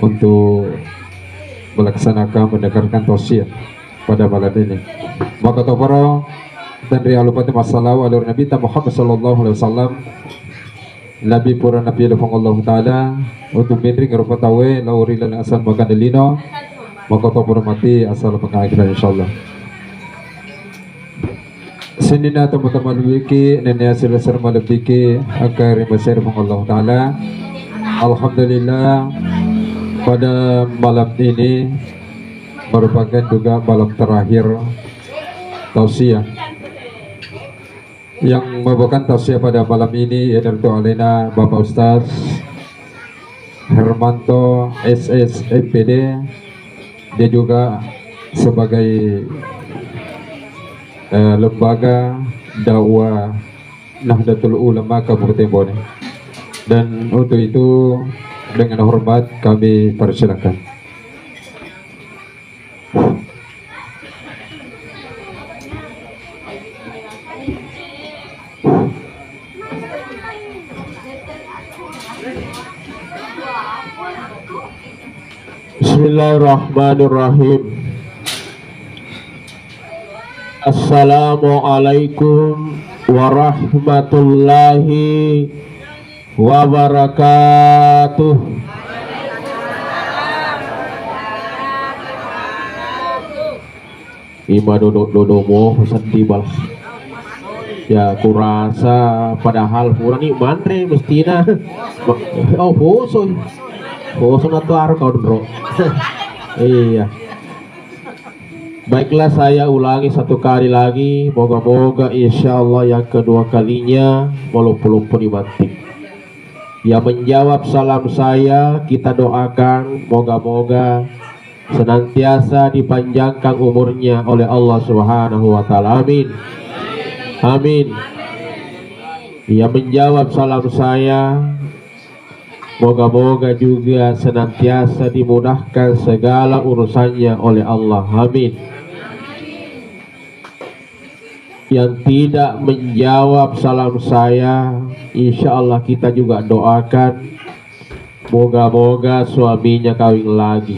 untuk melaksanakan mendengarkan tausiah pada malam ini. Maka toporo dan rialupati masalah alur Nabi Muhammad sallallahu alaihi wasallam Nabi pura Nabi Allah Ta'ala untuk mendring rupa tawe laurilan asal makan delino maka toporo mati asal pengakhiran insyaallah. Senina teman-teman wiki nenek hasil serma lebiki agar besar Allah Ta'ala. Alhamdulillah pada malam ini merupakan juga malam terakhir tausiah. Yang membawakan tausiah pada malam ini adalah Alena Bapak Ustaz Hermanto SS MPD. Dia juga sebagai lembaga dakwah Nahdlatul Ulama Kabupaten Bone. Dan untuk itu dengan hormat kami persilakan. Bismillahirrahmanirrahim. Assalamualaikum warahmatullahi wabarakatuh. Ima duduk mau sedih balas. Ya kurasa padahal pura nih mantre mestina. Oh boso na tuh kau bro. Iya. Baiklah saya ulangi satu kali lagi. Moga-moga insya Allah yang kedua kalinya walaupun dibanting. Yang menjawab salam saya kita doakan moga-moga senantiasa dipanjangkan umurnya oleh Allah Subhanahu wa taala. Amin. Amin. Yang menjawab salam saya moga-moga juga senantiasa dimudahkan segala urusannya oleh Allah. Amin. Yang tidak menjawab salam saya, insya Allah kita juga doakan moga-moga suaminya kawin lagi.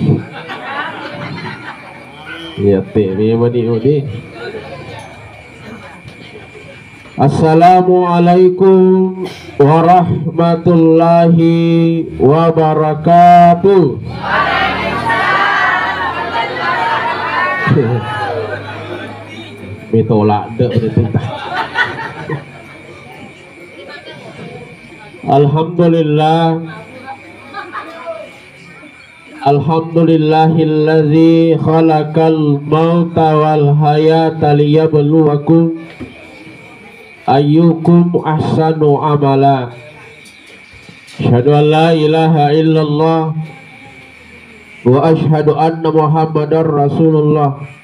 Lihat memang ini. Assalamualaikum warahmatullahi wabarakatuh. Mitolak dek berita. Alhamdulillah. Alhamdulillahilladzi khalaqal mauta wal hayata liyabluwakum ayyukum ahsanu amala. Asyhadu an la ilaha illallah wa asyhadu anna Muhammadar Rasulullah.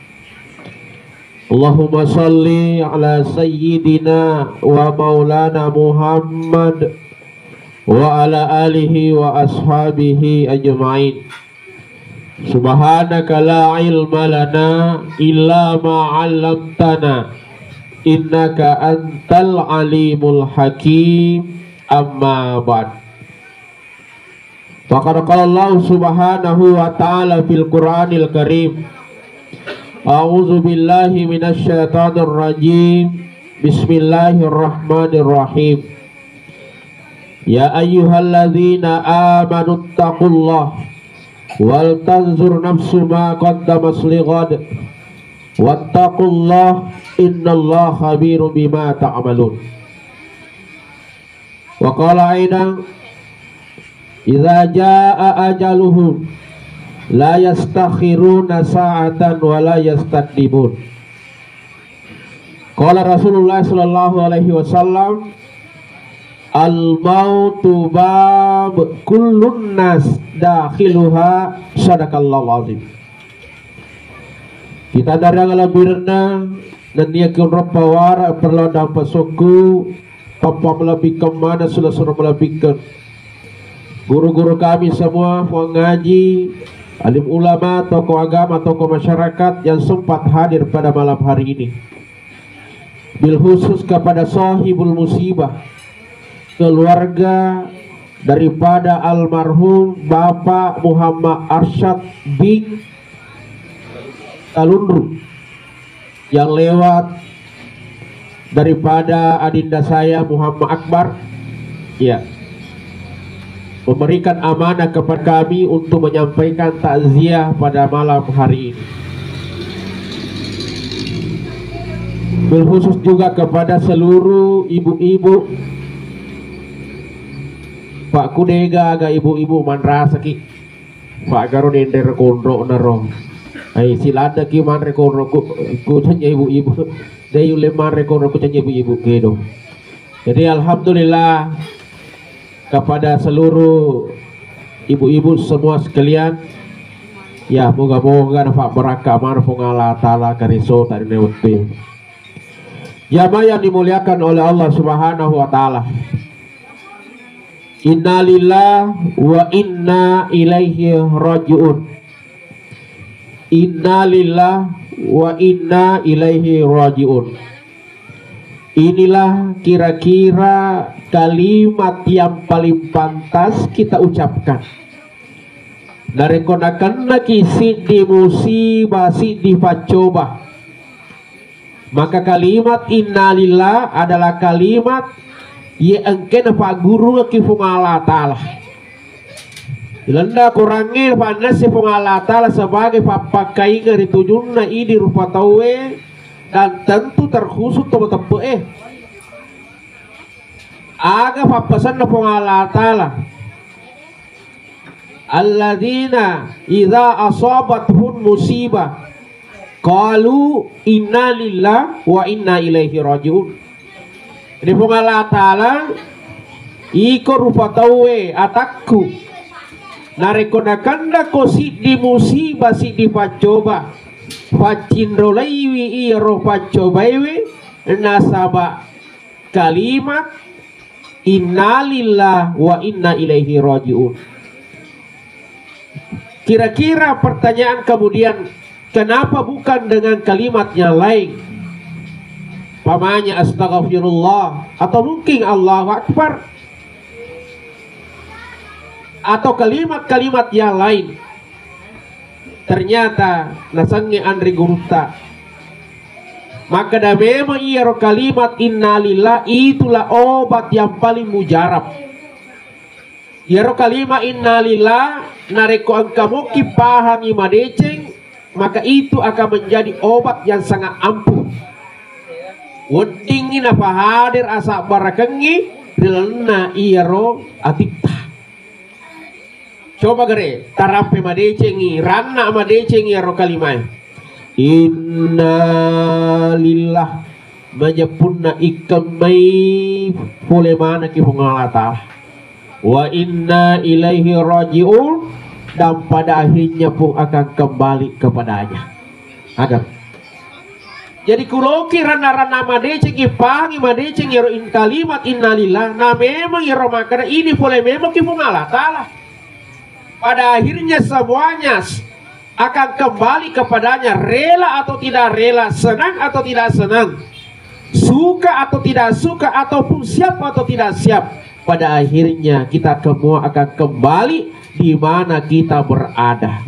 Allahumma salli ala sayyidina wa maulana Muhammad wa ala alihi wa ashabihi ajma'in. Subhanaka la ilma lana illa ma 'allamtana innaka antal alimul hakim. Amma ba'd. Faqad qala Allah subhanahu wa ta'ala fil Qur'anil Karim. A'udzu billahi minasy syaithanir rajim. Bismillahirrahmanirrahim. Ya ayyuhalladzina amanu taqullaha wal tanzur nafsu ma qaddamat lighad wattaqullaha innallaha khabirum bima ta'malun. Wa qala aidan idza jaa ajaluhum la yastakhiruna sa'atan wa la yastaqdimun. Qala Rasulullah sallallahu alaihi wasallam al-mautu bab kullun nas dakhiluha. Sadaqallahu azim. Kita dari ngalabirna dan yakin rabbawara perlu dapat suku papa melebihkan mana sudah melebihkan guru-guru kami semua mengaji, alim ulama, tokoh agama, tokoh masyarakat yang sempat hadir pada malam hari ini. Bil khusus kepada sahibul musibah, keluarga daripada almarhum Bapak Muhammad Arsyad bin Talundru yang lewat daripada adinda saya Muhammad Akbar, ya, memberikan amanah kepada kami untuk menyampaikan takziah pada malam hari ini. Berkhusus juga kepada seluruh ibu-ibu, Pak Kudega aga ibu-ibu manrasa ki Pak Garo dender kondro naro ai silada ki man rekondro ku tanya ibu-ibu dayu leman rekondro ku tanya ibu-ibu kedo. Jadi alhamdulillah kepada seluruh ibu-ibu semua sekalian, ya moga-moga dapat berkah manfaat Allah taala kariso tadi waktu. Jamaah yang dimuliakan oleh Allah Subhanahu wa taala. Innalillahi wa inna ilaihi rajiun. Innalillahi wa inna ilaihi rajiun. Inilah kira-kira kalimat yang paling pantas kita ucapkan. Dari konakan kisi di musibah si di pacoba. Maka kalimat innalillah adalah kalimat ye engken Pak Guru ki Allah taala. Ilanda kurangnya panas si Allah taala sebagai papakai ngari tujunna ini rupa tawe dan tentu terkhusus tepe aga papasan na Allah taala. Alladzina idza asabathum musibah qalu inna lillahi wa inna ilaihi rajiun. Jadi Allah taala iko rupa tawe atakku narekonakanda ko si di musibah si di pacoba pacindro laiwi iro pacoba iwi nasaba kalimat inna lillahi wa inna ilaihi rajiun. Kira-kira pertanyaan kemudian, kenapa bukan dengan kalimat yang lain? Pamanya astagfirullah atau mungkin Allahu Akbar atau kalimat-kalimat yang lain. Ternyata nasangi Andri Gurutta. Maka dah memang iya kalimat innalillah itulah obat yang paling mujarab. Ya kalimat innalillah nareko angkamu kipahami madeceng, maka itu akan menjadi obat yang sangat ampuh. Wending ina pahadir asa barakengi rilna iro atita. Coba gere tarape madecengi ranna madecengi iro kalimai. Inna lillah majapunna ikamai pole mana ki pengalata. Wa inna ilaihi rajiun, dan pada akhirnya pun akan kembali kepadanya. Agar jadi kuloki rana-rana madeceng ipangi madeceng iro in kalimat innalillah na memang iro makana ini boleh memang kipung Allah taala. Pada akhirnya semuanya akan kembali kepadanya, rela atau tidak rela, senang atau tidak senang, suka atau tidak suka, ataupun siap atau tidak siap. Pada akhirnya kita semua akan kembali di mana kita berada.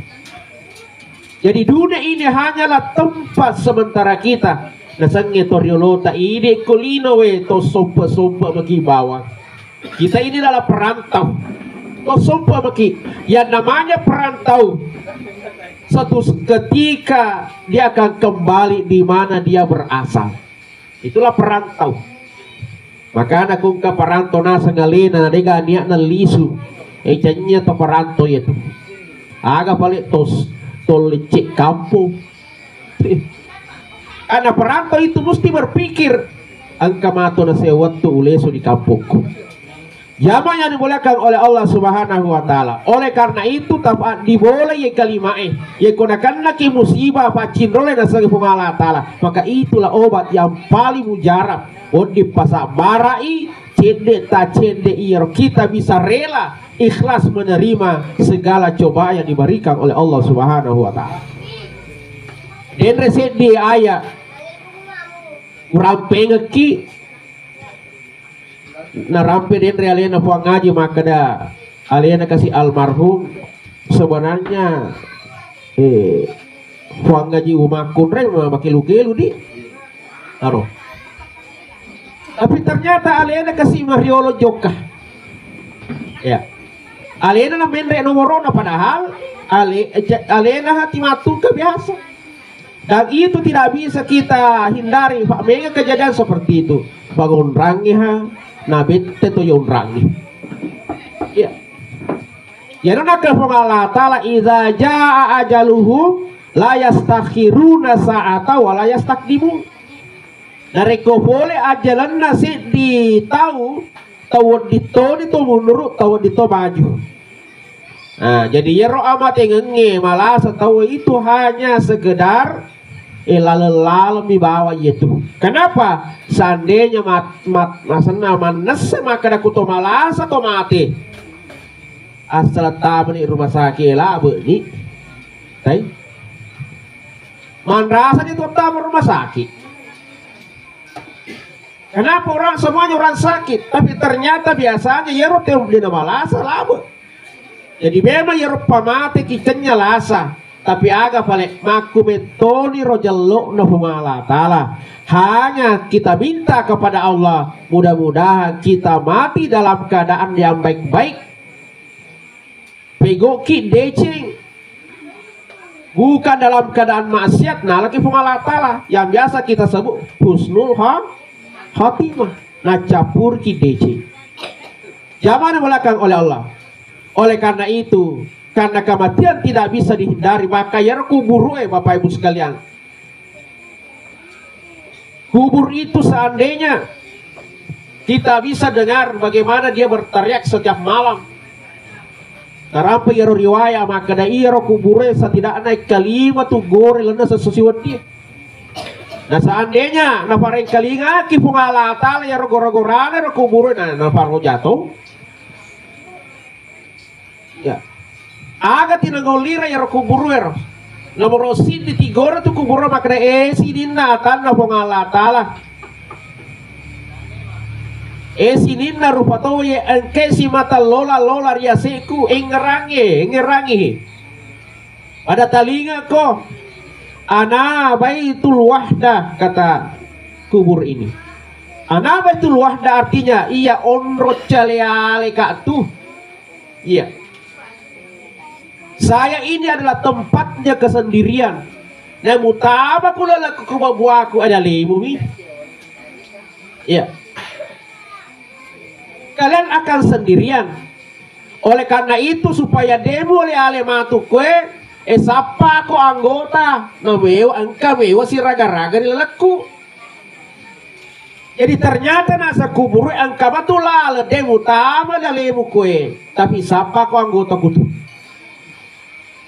Jadi dunia ini hanyalah tempat sementara kita. Nasangnya toriolota ide kulino we to sompa bagi bawah. Kita ini adalah perantau. To sompa bagi. Yang namanya perantau. Suatu ketika dia akan kembali di mana dia berasal. Itulah perantau. Maka anak kung ka perantau nasa ngalina dega niat na lisu. Ejanya to perantau itu. Aga balik tos lecek kampung. Anak perantau itu mesti berpikir angka mato na sewatu uleso di kampungku. Jamaah yang dimuliakan oleh Allah Subhanahu wa taala. Oleh karena itu tapat diboleh ye kalimae ye konakan ki musibah pacinrole na sagi Allah taala. Maka itulah obat yang paling mujarab. Di pasak barai cende ta cende iro kita bisa rela ikhlas menerima segala cobaan yang diberikan oleh Allah Subhanahu wa taala. Dan reset di ayat urang pengeki narampe den alena puang ngaji maka da alena kasih almarhum sebenarnya puang ngaji umakun re makilu-kilu di aro. Tapi ternyata alena kasih Mariolo Joka. Ya. Alena na menre nomorona padahal alena hati matul ke biasa. Dan itu tidak bisa kita hindari. Pak Mega kejadian seperti itu. Bangun rangi ha, nabi tentu yon rangi. Ya. Ya nak Allah Taala idza jaa ajaluhum la yastakhiruna sa'ata wa la yastaqdimun. Nareko boleh ajalan nasi di tahu dito itu menurut tahu dito maju. Nah, jadi ya roh amat yang ngenge malah setahu itu hanya sekedar lalu di bawah itu. Kenapa? Seandainya masana manas maka dak kuto malas atau mati. Asal tahu di rumah sakit lah begini. Tai. Man rasa itu tahu rumah sakit. Kenapa orang semuanya orang sakit, tapi ternyata biasanya ya roh teu di malasa lama. Jadi memang ya roh pamate kitanya lasa, tapi agak balik maku metoni rojallo no Allah Taala. Hanya kita minta kepada Allah, mudah-mudahan kita mati dalam keadaan yang baik-baik. Pegoki decing, bukan dalam keadaan maksiat. Nah lagi Allah Taala yang biasa kita sebut husnul Hatimah, nacapur kideci. Zaman belakang oleh Allah. Oleh karena itu, karena kematian tidak bisa dihindari, maka ya kubur Bapak Ibu sekalian. Kubur itu seandainya kita bisa dengar bagaimana dia berteriak setiap malam. Karena ya riwayat maka da iya kubur tidak naik kalima tu gore lena sesuatu dia. Nah seandainya na pareng kalinga ki Allah Taala ya rogorana kubur na paro jatuh. Ya. Aga tinanggolira ya kubur nomor sini tigora tu kubur makna sininna tan na Allah Taala. Sininna rupato ye angke si mata lola riaseku engerangi. Pada talinga ko ana baitul wahdah kata kubur ini. Ana baitul wahdah artinya iya onro caleale kak tuh. Iya. Saya ini adalah tempatnya kesendirian. Nah mutaba kula laku kubabuaku ada lemu. Iya. Kalian akan sendirian. Oleh karena itu supaya demo oleh alematu kue sapa ko anggota nameu angka mewa si raga-raga di leleku. Jadi ternyata nasa kubur angka batula le demo tama dalemu kue tapi sapa ko anggota kutu.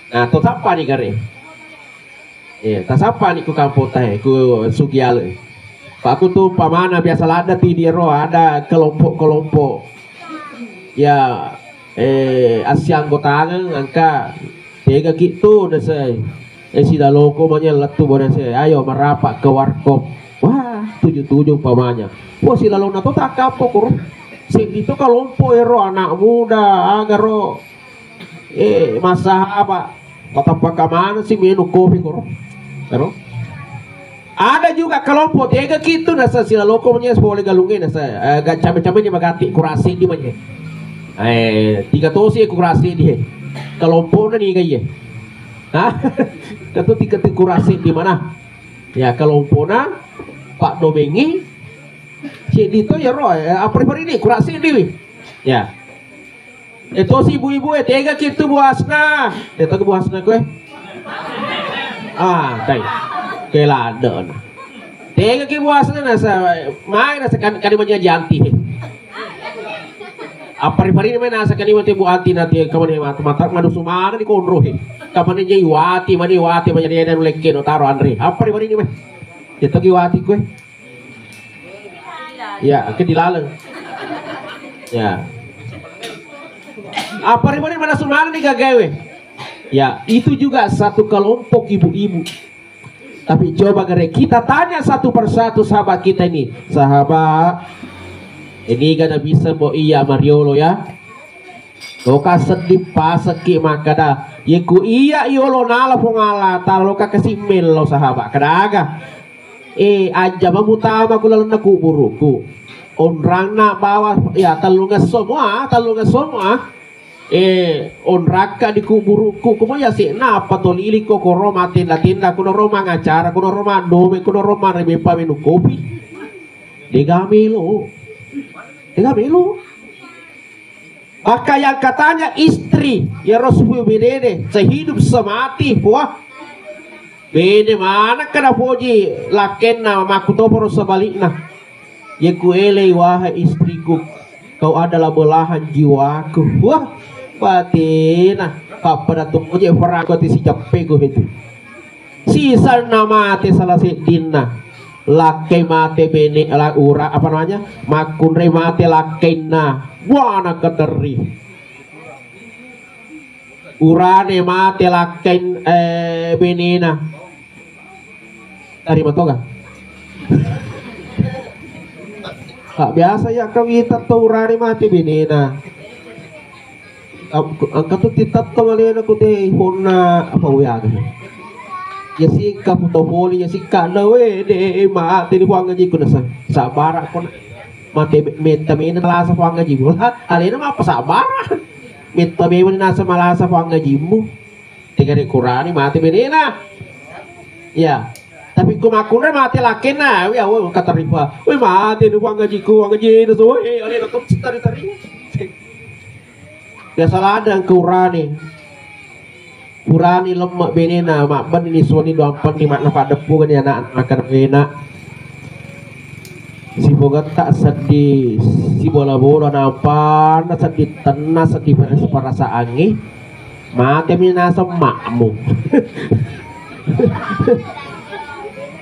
Nah to sapa nih kare. Tak sapa nih ku kampung teh ku sugiale. Pak aku tuh pamana biasa ada ti di ro ada kelompok-kelompok. Ya anggota angka tega gitu dah saya. Si daloko manya letu bodan saya. Ayo merapat ke warkop. Wah, 77 pamanya. Wah si lalong nato tak kapok koro. Si itu kalompo ero anak muda agar ro. Masa apa? Kata pakamana sih minum kopi koro. Ero. Ada juga kelompok tega gitu nasa si laloko manya boleh galungin nasa. Agak cabe-cabenya magati kurasi di manya. 3 tosi kurasi dia. Kelompok nih kayaknya, itu tiga kurasi di mana? Ya kelompoknya Pak Dobengi, si Dito ya roh, apa ini kurasi ini, ya. Itu si ibu-ibu tega gitu buasna, itu ke buasna gue, keladon, tega ke buasna nasa, main nasa kan dimana janti. Apa hari ini mana sekali mati bu anti nanti kamu nih mata madu sumana di konrohi kapan aja iwati mani menjadi dan leken taro Andre apa hari ini mah jatuh iwati gue ya ke dilaleng ya apa hari ini mana sumana nih gagawe ya itu juga satu kelompok ibu-ibu tapi coba kita tanya satu persatu sahabat kita ini sahabat Ini kan bisa bo iya Mariolo ya. Loka sedih pasaki makada. Yeku iya iolo nala pongala taloka kasih melo sahabat kadaga. Aja mamutama kula na kuburuku. Onrang na bawa ya talunga semua. Onraka di kuburuku kumaya si na patolili ko roma tinda kuno roma ngacara kuno roma dome kuno roma rebepa minum kopi. Degamilo. Maka yang katanya istri ya Rasul bede sehidup semati puah. Bede mana kena poji laken na makutoporo sebaliknya. Ya kuele wahai istriku, kau adalah belahan jiwaku. Wah, patina kapada tunggu je perang kau si capek itu. Sisa nama te salah sedina. Lake mate bene ura apa namanya makunre mate lakena wana keteri urane mate laken benena dari matoga biasa ya kawita to urane mate benena angkat tu titat to malena ko te honna apa wiaga ya si kaputopoli ya si kanawe de mate di buang ngaji kuna sabara kuna mate meta mena lasa buang ngaji bola alena apa sabara meta mena nasa malasa buang ngaji mu tiga di Qurani mate benena ya tapi kumakuna mate lakena ya we kata riba we mate di buang ngaji ku buang ngaji itu we alena kok tari ya salah ada Qurani Kurani lemak benena mak ban ini suani doampan di makna pada depu kan ya anak akan bena si boga tak sedih si bola nampan sedih tenang sedih perasa angin mati minasa makmu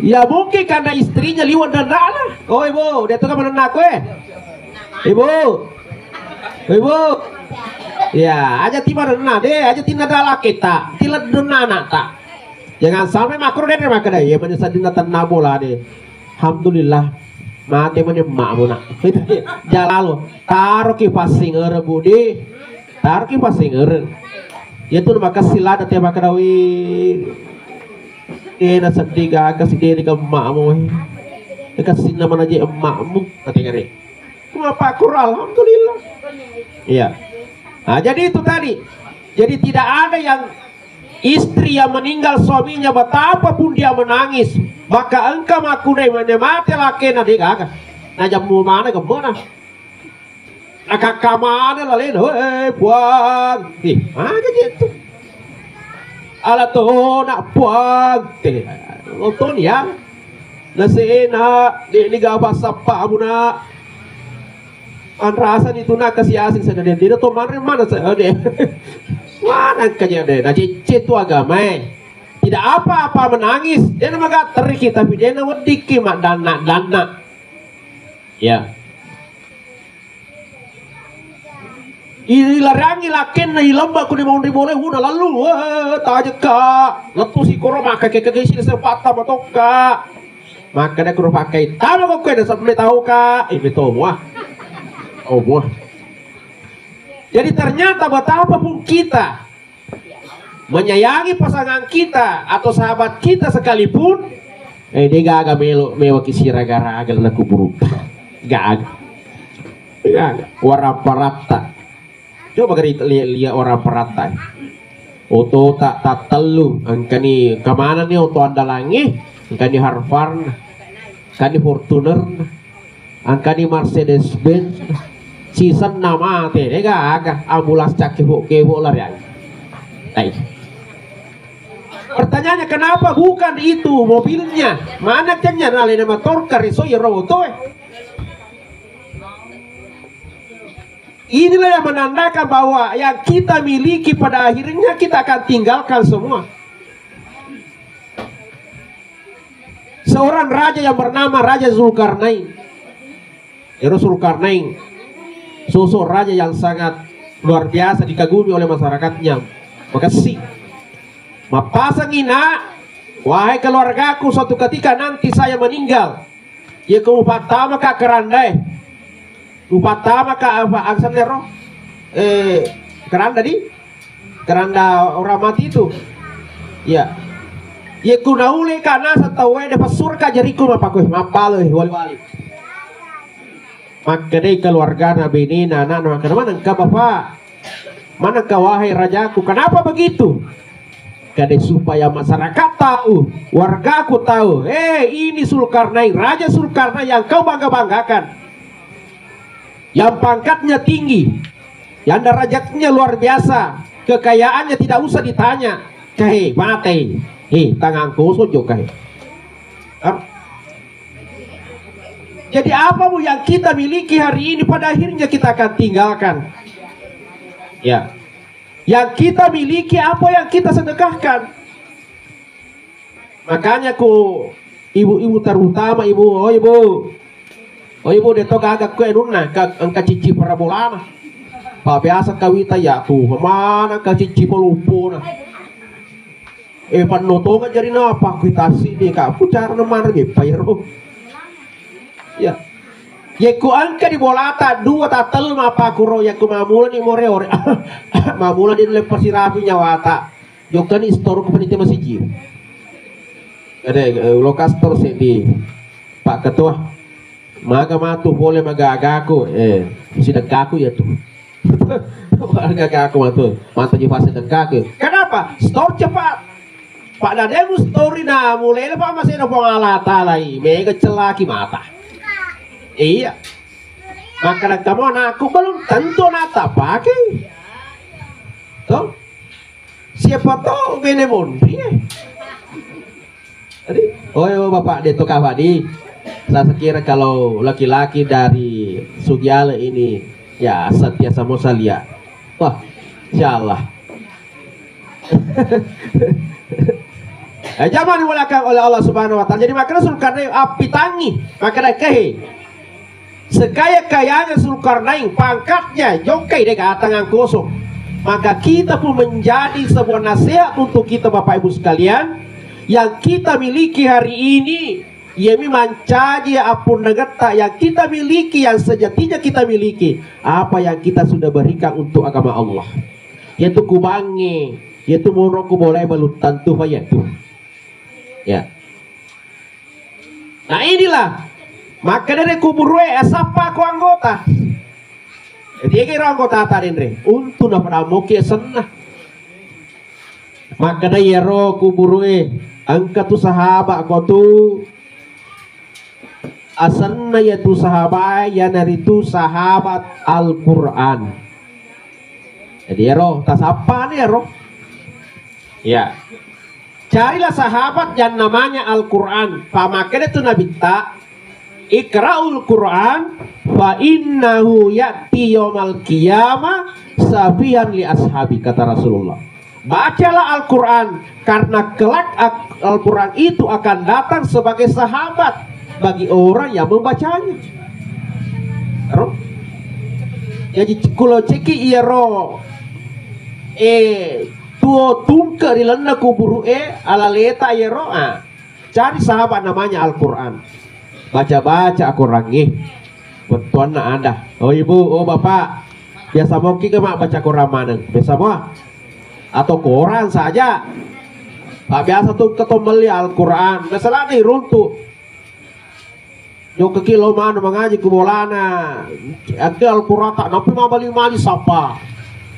ya mungkin karena istrinya liwat dan dana oh ibu dia tuh kan menenak ibu ya, aja tiba dena deh, aja tina dala kita, tila dena nak tak. Jangan sampai makro deh maka dah, ya menyesal dina tanah bola deh. Alhamdulillah, mati menyemak muna. Jalalu, taruh ki pasing budi, taruh ki pasing ya tuh maka sila dah tiap maka dawi. Ena sedih gak kasih dia ke emakmu, kasih nama aja emakmu, nanti ngeri. Kenapa kurang? Alhamdulillah. Iya. Nah, jadi itu tadi. Jadi tidak ada yang istri yang meninggal suaminya betapapun dia menangis, maka engkau makunai menemati laki nanti gak. Nah jamu mana ke mana? Nah kakak mana lah lain? Hei puang, mana gitu? Alat tuh nak puang, nonton ya. Nasi nak di gabah sapa muna. Anrasan itu nak kasih asin saja dia tidak tahu mana saya deh mana kerja deh nah itu agama tidak apa-apa menangis dia nama gater tapi dia nama diki mak dana ya ini larangi laken na ilamba ko di mau boleh udah lalu taja ka letu si koro maka keke sini sepatah matoka maka dia koro pakai tama ko kena sampai tahu ka itu wah oh buah. Jadi ternyata betapapun kita menyayangi pasangan kita atau sahabat kita sekalipun, dia gak mewaki siraga-raga laku buruk. Gak orang parata. Coba lihat orang parata. Oto tak telu, angkani kemana nih oto andalangi, angkani Harvard, angkani Fortuner, angkani Mercedes Benz. Season nama teh agak ambulans cak kebo lah ya. Pertanyaannya kenapa bukan itu mobilnya? Mana kenya nalai nama torkar iso ya roboto. Inilah yang menandakan bahwa yang kita miliki pada akhirnya kita akan tinggalkan semua. Seorang raja yang bernama Raja Zulkarnain. Zulkarnain sosok raja yang sangat luar biasa dikagumi oleh masyarakatnya. Makasih. Mapasang ina, wahai keluargaku, suatu ketika nanti saya meninggal, ya kamu pertama kak kerandai. Upatama ka apa aksan nero keranda di keranda orang mati itu ya ya kunaule kana satawe de pasurka jariku mapakoy mapaloy wali-wali maka dai keluarga nabi ini anak maka mana engkau bapak mana kau wahai rajaku kenapa begitu kadai supaya masyarakat tahu wargaku tahu ini Zulkarnain Raja Zulkarnain yang kau bangga-banggakan yang pangkatnya tinggi, yang derajatnya luar biasa, kekayaannya tidak usah ditanya. Kahe, mate, tangan kosong juga. Jadi apa bu yang kita miliki hari ini pada akhirnya kita akan tinggalkan. Ya, yang kita miliki apa yang kita sedekahkan. Makanya ibu-ibu terutama ibu, ibu deto agak kue nuna angka cici parabolana. Pak biasa kawita ya tuh mana ka cici pelupuna. Panotongan jadi napa kita sini kak pucar nomor gepayro. Ya. Ya ku angka di bolata dua tatel mapa kuro ya ku mamula ni more ore. Mamula di lepas si Rafi nyawata. Joktan istor ku peniti masih jir. Ada lokastor di Pak Ketua. Maka matu boleh magagaku sidangkaku ya tuh. Magagaku matu di fase dengkaku. Kenapa? Store cepat. Pak Nademu story na mulai na pa masih na pangalata lagi. Mega celaki mata. Iya. Maka kamu anakku belum tentu nata pakai. Tuh. Siapa tahu benemon. Tadi, oh bapak deto kawadi. Saya kira kalau laki-laki dari Sugiala ini ya setiasa musalia. Wah, insyaallah. Jangan dimulakan oleh Allah Subhanahu wa taala. Jadi makanya Zulkarnain api tangi, makanya kehe. Sekaya-kayanya Zulkarnain pangkatnya jongkai dengan tangan kosong. Maka kita pun menjadi sebuah nasihat untuk kita Bapak Ibu sekalian yang kita miliki hari ini. Yemi mancaji apun negata yang kita miliki, yang sejatinya kita miliki, apa yang kita sudah berikan untuk agama Allah, yaitu kubangi, yaitu moroku boleh melutan tuh yaitu ya. Nah inilah maka dari kuburwe asapa ku anggota jadi kira anggota tadi untuk dapat amoki senah maka dari yero kuburwe angkat tu sahabat kau tu asalnya yaitu sahabat yang itu sahabat Al-Quran. Jadi roh tas apa nih roh? Ya, carilah sahabat yang namanya Al-Quran. Pamakan itu Nabi tak Iqra'ul Quran fa innahu ya'ti yaumal qiyamah safihan li ashabi, kata Rasulullah. Bacalah Al-Quran karena kelak Al-Quran itu akan datang sebagai sahabat bagi orang yang membacanya. Jadi kalau ceki iya ro tuo tungke di lena kuburu ala leta iya ro cari sahabat namanya Al-Quran, baca-baca Al-Quran betuan na ada. Oh ibu, oh bapak, biasa mau ke mak baca Quran mana? Biasa mau atau koran saja. Biasa tuh ketomeli Al-Quran. Masalah nih runtuh. Yo ke kilo mana mengaji ke bolana. Ake Al-Quran tak nampi mabali-mali sapa.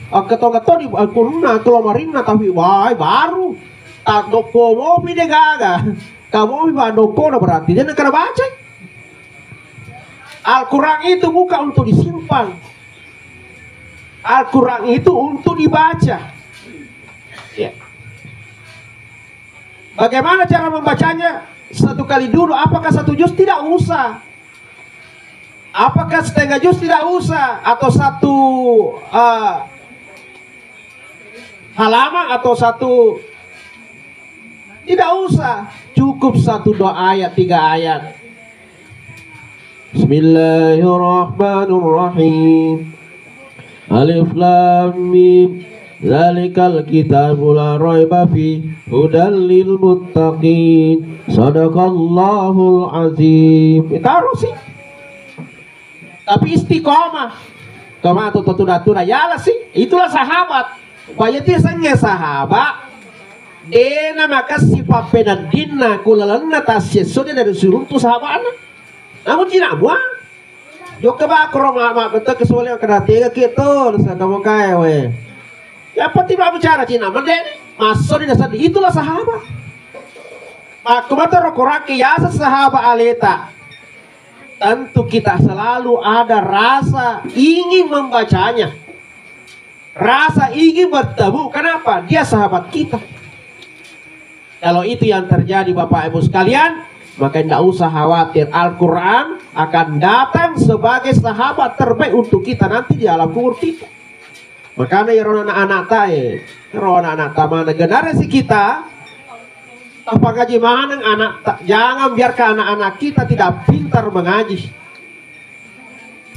Keto-keto di Al-Quran kalau marina tapi wah baru. Tak doko mau pide gaga. Kamu mau doko na berarti dia nak kena baca. Al-Quran itu bukan untuk disimpan. Al-Quran itu untuk dibaca. Ya. Bagaimana cara membacanya? Satu kali dulu, apakah satu juz? Tidak usah. Apakah setengah juz? Tidak usah. Atau satu halaman atau satu, tidak usah. Cukup satu dua ayat, 3 ayat. Bismillahirrahmanirrahim. Alif lam mim. Zalikal kitabul la raiba fi hudal lil muttaqin. Sadaqallahul azim. Taruh sih. tapi istiqomah. Kama tuna ya lah sih, itulah sahabat. Kaya tisangnya sahabat. Dena makasih papenan dinna kulalana tasyeso dari suruh tu sahabat. Namun tidak buat. Jok keba kroma mak betul kesualian kena tiga gitu, sa kamu kaya we. Ya apa tiba bicara Cina, menden masuk di dasar itulah sahabat. Aku mata rokoraki ya sahabat aleta. Tentu kita selalu ada rasa ingin membacanya, rasa ingin bertemu. Kenapa? Dia sahabat kita. Kalau itu yang terjadi Bapak Ibu sekalian, maka tidak usah khawatir. Al-Quran akan datang sebagai sahabat terbaik untuk kita nanti di alam kubur kita. Makanya ya anak-anak tae, anak-anak mana generasi kita, apa ngaji mana anak, jangan biarkan anak-anak kita tidak pintar mengaji.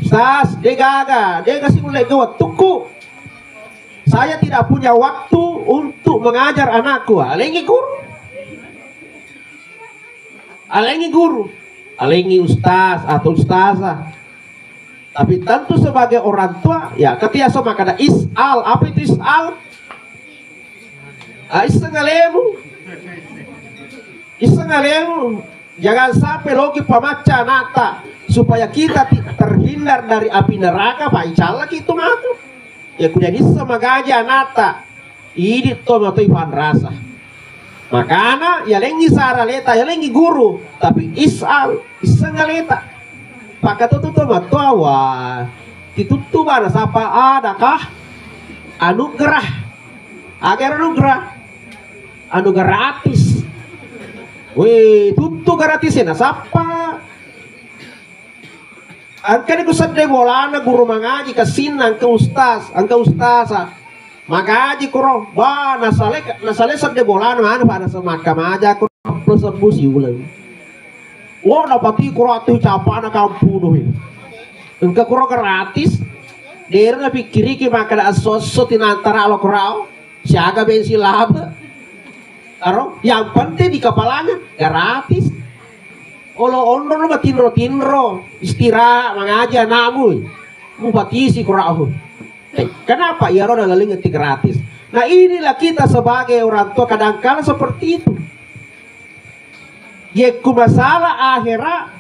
Sas, dia gagal, dia kasih mulai gawat tuku. Saya tidak punya waktu untuk mengajar anakku. Alengi guru, alengi ustaz atau ustazah. Tapi tentu sebagai orang tua, ya ketika sama kada is'al, apa itu is'al? Isngalemu, jangan sampai logi pamaca nata supaya kita terhindar dari api neraka. Pak Insya gitu matu. Ya kuda bisa magaja nata, ini tomat ipan rasa. Makanya ya lengi sara leta, ya lengi guru, tapi is'al, isngaleta. Pakai tutup matawa, ditutup ada siapa adakah anugerah, agar anugerah gratis. Wih, tutup gratisin, siapa? Angka ni kusad de bolana guru mengaji kesin angka ustazah. Magaji kuro, bah nasale sad de bolana mana pada semaka maja kuro plus abusi ulang. Oh, dapati kuro atu capa na kampuno ini. Engkau kuro gratis. Dia na pikiri ki makada asoso tinantara alo kurau. Siaga bensi laba. Aro, yang penting di kepalanya gratis. Olo ondro ba tinro istirahat mengajar namu. Mupatisi kurau. Kenapa ya roda laling itu gratis? Nah inilah kita sebagai orang tua kadang-kadang seperti itu. Yeku masalah akhirat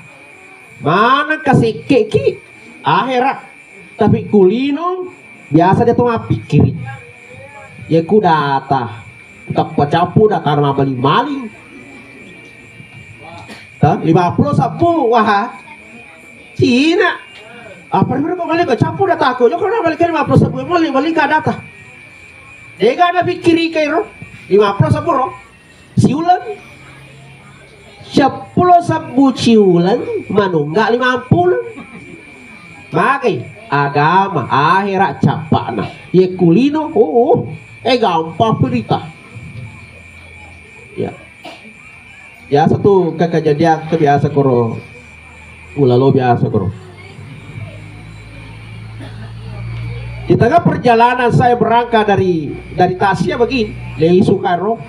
mana kasih keki akhirat, tapi kulino biasa dia tuh pikir. Yeku data tak pacapu data nama beli maling. 50 sapu wah Cina apa mereka balik ke capu data aku joko na balik 50 sapu balik ke data dia gak ada pikir kayak 50 sapu ro siulan 10 sabu ciulan manunggak 50 makai agama akhirat capana ye kulino gampang berita ya satu kejadian kebiasa koro ulalo biasa koro di tengah perjalanan saya berangkat dari Tasya begini dari Soekarno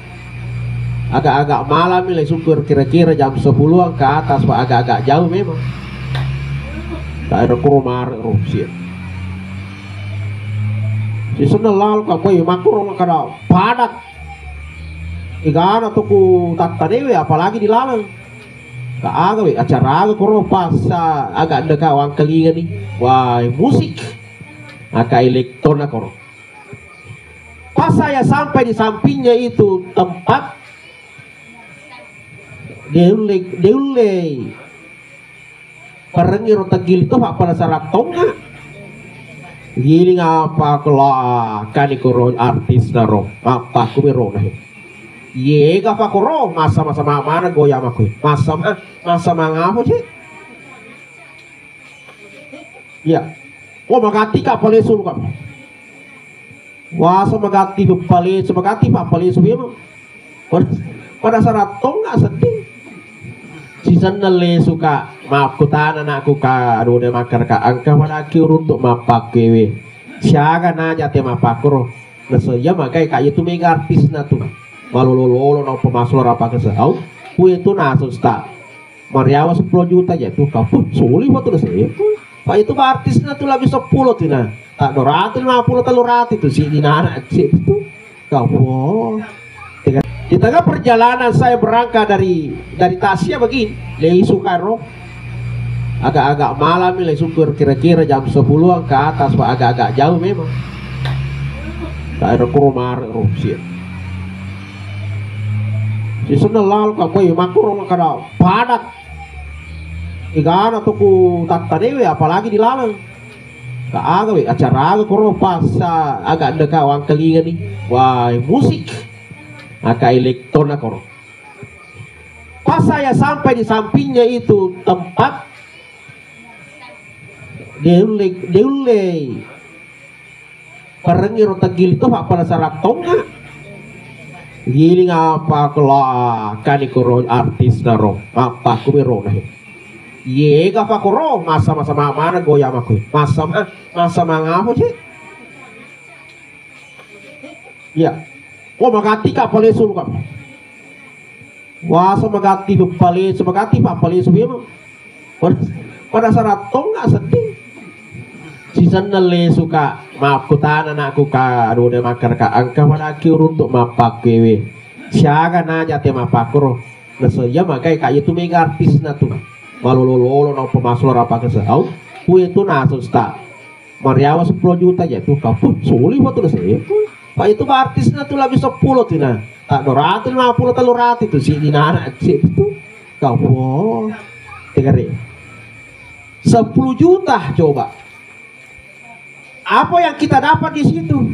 agak-agak malam nilai syukur kira-kira jam 10-an ke atas Pak, agak-agak jauh memang daerah Kuromar Rusia di sana lalu kamu makur kada padat igana tuku tatanewe apalagi di lalang kaaga we acara aga koro pas agak dekat wang kelinga nih wah musik agak elektron koro pas saya sampai di sampingnya itu tempat deule parengi rota gil itu pak pada sarat tonga giling apa kalau kani koro artis daro apa kumiro nih ye gak koro masa mana goyam aku masa ngapa sih ya magati ka palesu ka wah magati palesu magati pa palesu memang pada saat tonga sedih sisan nale suka maaf ku tanan aku ka aduh makar ka angka malaki untuk mapakewe siaga naja tema pakro nasaya makai kayak itu mega artis na tuh malolo no pemasur apa kesau ku itu nasus tak Mariawa 10 juta ya tuh kaput suli waktu saya Pak itu artisnya tuh lebih 10 tuh nah. Tak 250 300 itu sih di anak itu. Kau di tengah perjalanan saya berangkat dari Tasya begini, Lei Soekarno. Agak-agak malam nih, syukur kira-kira jam 10-an ke atas, Pak, agak-agak jauh memang. Daerah Kurumar, Rusia. Di sana lalu kamu makro kada padat. Igana tuh ku tata dewe, apalagi di lalang. Kaaga we acara aga koro pas agak dekat wang kelingan nih. Wah, musik. Aka elektron koro. Pas saya sampai di sampingnya itu tempat deule parengir tagil itu pak pada sarat tonga. Giling apa kelak kanikoro artis daro apa kumiro nih. Ye apa koro masa mana goyam aku masa ngapa sih? Ya, magati ka paleso ka. Wah magati paleso magati pa paleso mo. Pada saat tonga sedih. Sisan nale suka maaf ko tanan aku ka ado de makar ka angka manaki untuk mapak kewe. Siaga naja te mapakro. Nasa ya makai kayak itu mega artis na tuh. Malolo no pemasur apa kesau kue itu nasus tak Mariawa 10 juta ya tuh kaput suli waktu saya Pak itu artisnya tuh lebih 10 tuh nah tak 250 300 itu sih di anak itu kaput dengerin 10 juta coba apa yang kita dapat di situ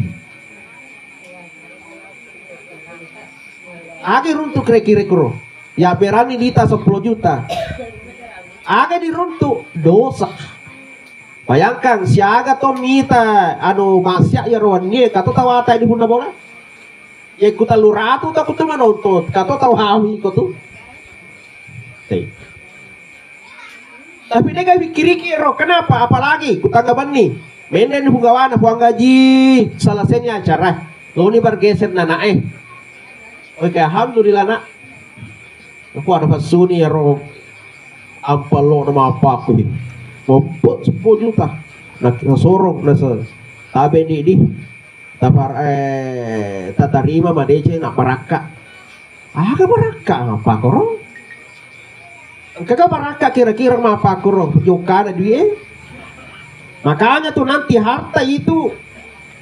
akhir untuk kira-kira ya berani dita 10 juta aga diruntuk dosa. Bayangkan siaga to mita anu masya ya rohani kato tawata di bunda bola. Ya kuta luratu ta kuta manontot kato tawawi ko Tapi dia gak pikir-pikir kenapa apalagi kuta gaban nih. Menden bugawana buang gaji selesainya acara. Lo ni bergeser nana Oke alhamdulillah nak. Aku ada pasuni ya roh apa lo nama apa aku ini mau 10 juta nak sorong nasa tabe di tapar tata rima madece nak baraka aga baraka apa koro kagak baraka kira-kira apa koro jokana duit makanya tuh nanti harta itu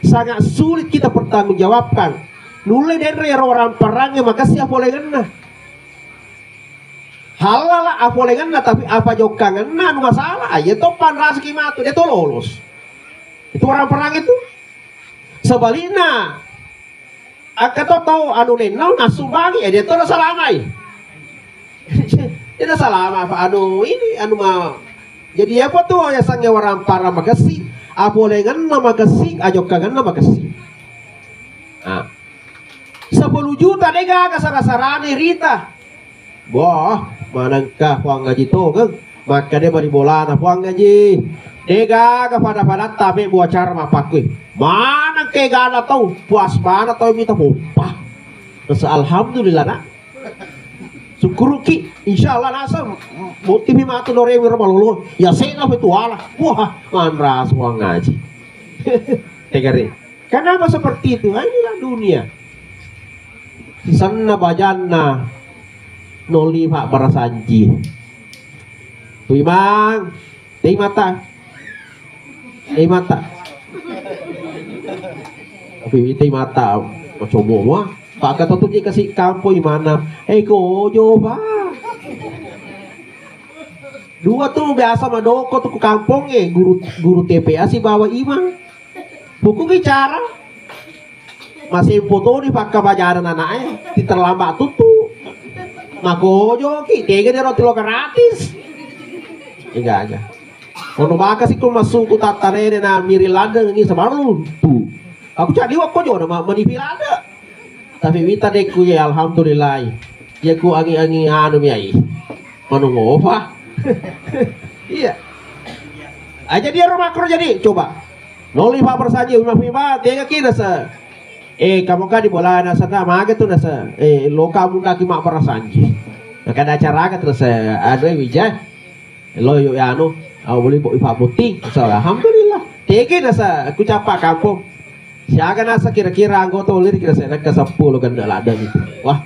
sangat sulit kita pertanggungjawabkan nulai dari orang perangnya maka siapa boleh ngena halala apa lengan tapi apa jokangan nah masalah ya topan rezeki matu dia tuh lolos itu orang perang itu sebaliknya akato tahu anu nenau nasubagi dia tuh salamai dia salama apa anu ini anu mah jadi apa tuh ya sange orang para makasih apa lengan nama makasih ajokangan nama makasih nah 10 juta dega kasar-kasarane Rita wah manangkah puang gaji to kan maka dia bari bola na puang gaji dega kepada tapi buat cara mapakui mana ke gana tau puas mana tau minta pompa nasa alhamdulillah nak syukuruki insyaallah nasa motivi matu dore malolo ya sena petuala wah manras puang gaji tegari kenapa seperti itu inilah dunia di sana bajana noli pak barasanji tuh imang tei mata tapi tei mata coba wah pak kata tuh kasih kampo imana ko coba dua tuh biasa madoko tuh ke kampung guru TPA si bawa imang buku bicara masih foto di pak kabajaran anaknya terlambat tuh magojo ki tega dia roti lo gratis enggak aja ono baka sih masuk ku tatarene na mirilada ngi samaru tuh aku jadi waktu jo na manipilada tapi wita deku ya alhamdulillah ya ku angi anu mi ai manu ngofa iya aja dia rumah kerja jadi coba 05% saja 55 tega kita sa kamu kan di bola nasa na maga tuh nasa lo kamu lagi mak para sanji. Nah, kan acara kan terus aduh wija lo yo anu boleh buat Pak Putih. Alhamdulillah. Tegi nasa aku capak kampung. Siaga nasa kira-kira anggota ulir kira saya ke 10 kan ada gitu. Wah.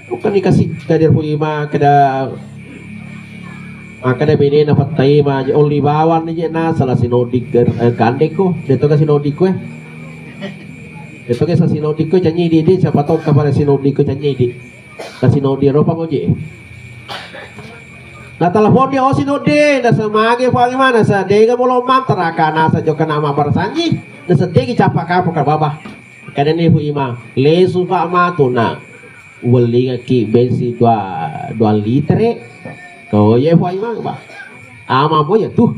Bukan dikasih kadir puima kada bini dapat taima oli bawan aja na salah sinodik gandek ko. Dito ka sinodik ko. Dito ka sa sinodik ko canyi di siapa tahu kabar sinodik ko canyi di. Sa sinodi ro pa mo ji. Na telepon dia sinodi na samage pa gimana sa dega mo lomam teraka na sa joka nama barsanji. Na sa degi capak ka ka baba. Kada ni puima lesu pa ma to na. Wali ki bensin 2 liter kau ye fai mang ba ama po ya tuh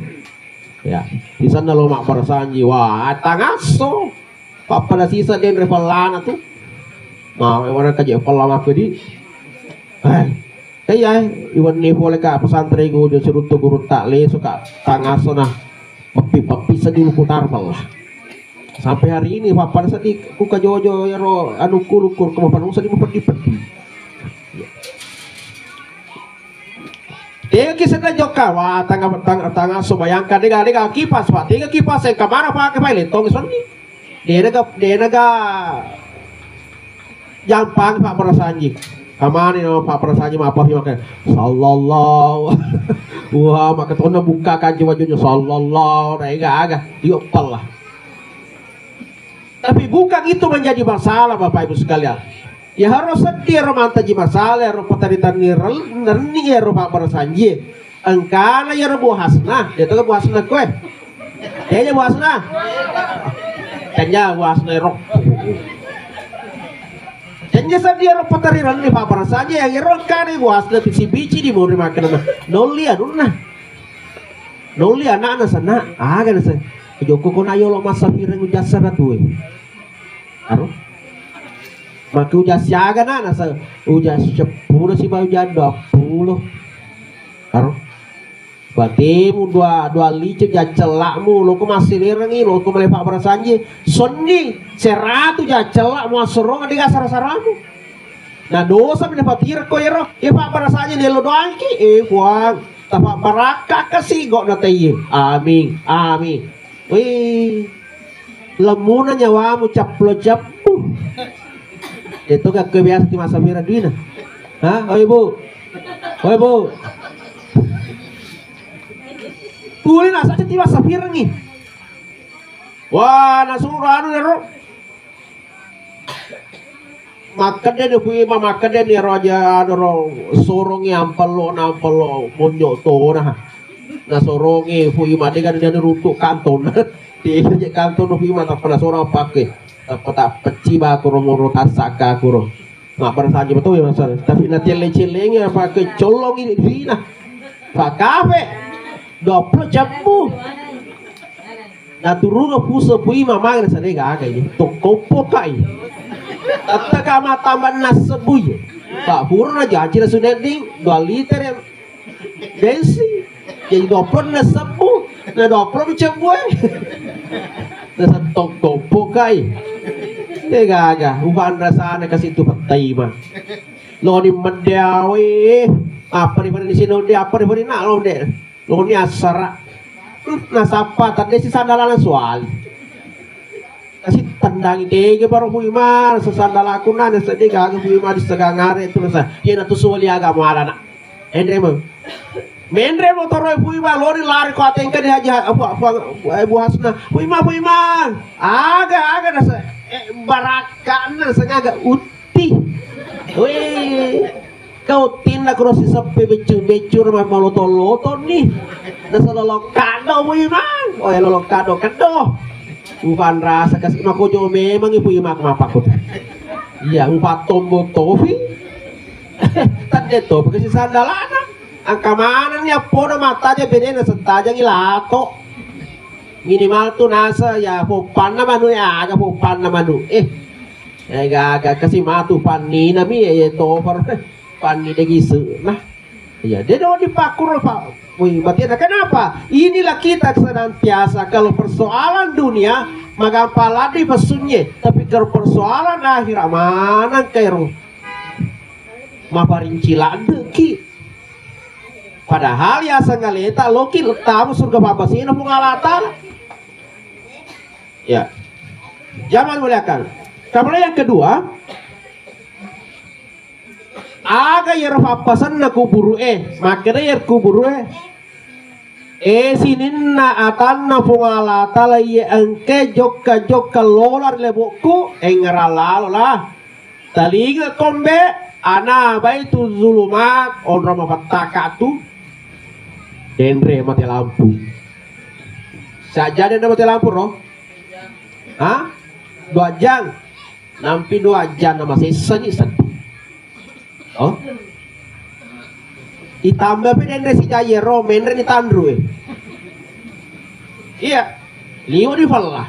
ya di sana lo mak barsanji wah tangaso papa sisa den repalana tuh nah orang kerja pelama ke di kaya iwan ni boleh ka pesantren go jo surut guru takle suka tangaso nah papi sedih putar malah sampai hari ini papa sedih ku ka jojo ya ro anu kurukur ke papan sedih pergi tiga kisah joka wah tangga so bayangkan dia kipas pak tiga kipas yang kemana pakai pilot tong sini dia naga jampang Pak Prasanji kemana no Pak Prasanji apa sih makan sallallahu wah maka tuh buka kan wajunya sallallahu agak diopal lah. Tapi bukan itu menjadi masalah Bapak Ibu sekalian. Ya harus sedia romantaji masalah ro pataritan nirni ya ro Pak Prasanji. Engkana ya ro buhasna, dia tuh buhasna kowe. Dia buhasna. Tanya buhasna ro. Tanya sedia ro pataritan ni Pak Prasanji yang ro kane buhasna bici di mau makan nolia nuna. Nolia anak sana, aga nasa. Joko ko na yo lo masa pirang ujasa na tuwe. Aro? Maka ujas siaga na nasa ujas 10 si ba ujas 20. Aro? Berarti mu 2 licin ja celakmu lo ko masih lirengi lo ko mele Pak Prasanji. Sonni 100 ja celak mu asorong di gasar-saramu. Nah dosa mendapat ko ya ro. Ya Pak Prasanji ni lo doang ki kuang. Tapak baraka kasigo na tayo. Amin. Amin. Wih, lemuna nyawamu caplo-capu. Itu gak kebiasaan di masa mira duina. Hah? Oh ibu. Tuh nasa di masa mira nih. Wah, nasuru anu nero. Makan deh puima makan deh nih raja nero sorong nampalo monyo to nah. Na sorongi puima dia kan dia rutuk kanton dia je kanton puima tak pernah sorong pakai tak peci ba ko romoro tasaka ko nggak Prasanji betul ya masalah tapi na celeng-celengnya pakai colong ini dina pak kafe 20 jambu na turun puso puima magra sa dega aga ini tokopo kai tatka mata nasebuy pak purna jaji na suneding 2 liter yang bensin jadi 20 na 10 na 20 macam gue nasa tokopo kai gaga uban rasanya kasih itu petai mah lo ni mendiawi apa di sini dia apa di nak lo deh lo ni asara nasapa tadi si sandalan soal kasih tendang ide baru puima sesandal aku nana sedih gaga puima di segangare itu nasa dia natu suali agama ada nak endremo mendre motor puima lori lari ko atengka dia aja apa buhasna puima aga nasa barakan rasanya agak uti. Wih, kau tindak krosi sampai becur mah loto nih. Nasa lolokado puima. Oh ya lolokado kado. Bukan rasa kasih makojo memang ibu imak mapakut. Iya 4 tombo tofi. Tadi to bekas sandalana. Angka mana nih apa matanya bedanya setaja gilato. Minimal tuh nasa ya popan na manu ya aga popan na manu aga kasih matu pani nami ya to par pani degi se nah ya dia doang dipakur Pak. Wih berarti kenapa inilah kita senantiasa kalau persoalan dunia maka paladi pesunye tapi kalau persoalan akhir mana kairo maparincilan deki Padahal ya sengaleta loki tamu surga babasina pengalatan. Ya. Jangan muliakan. Kemudian yang kedua, aga yer papasan na kuburu makanya yer kuburu sinin na atan na pengalata la ye angke jokka lolar leboku ngaralalo lah. Talinga kombe ana baitu zulumat on rama pataka tu genre mati lampu saja ada mati lampu roh hah 2 jam nampi 2 jam nama sesani oh ditambah pe genre si jaya roh menre ni tandru iya liu di falla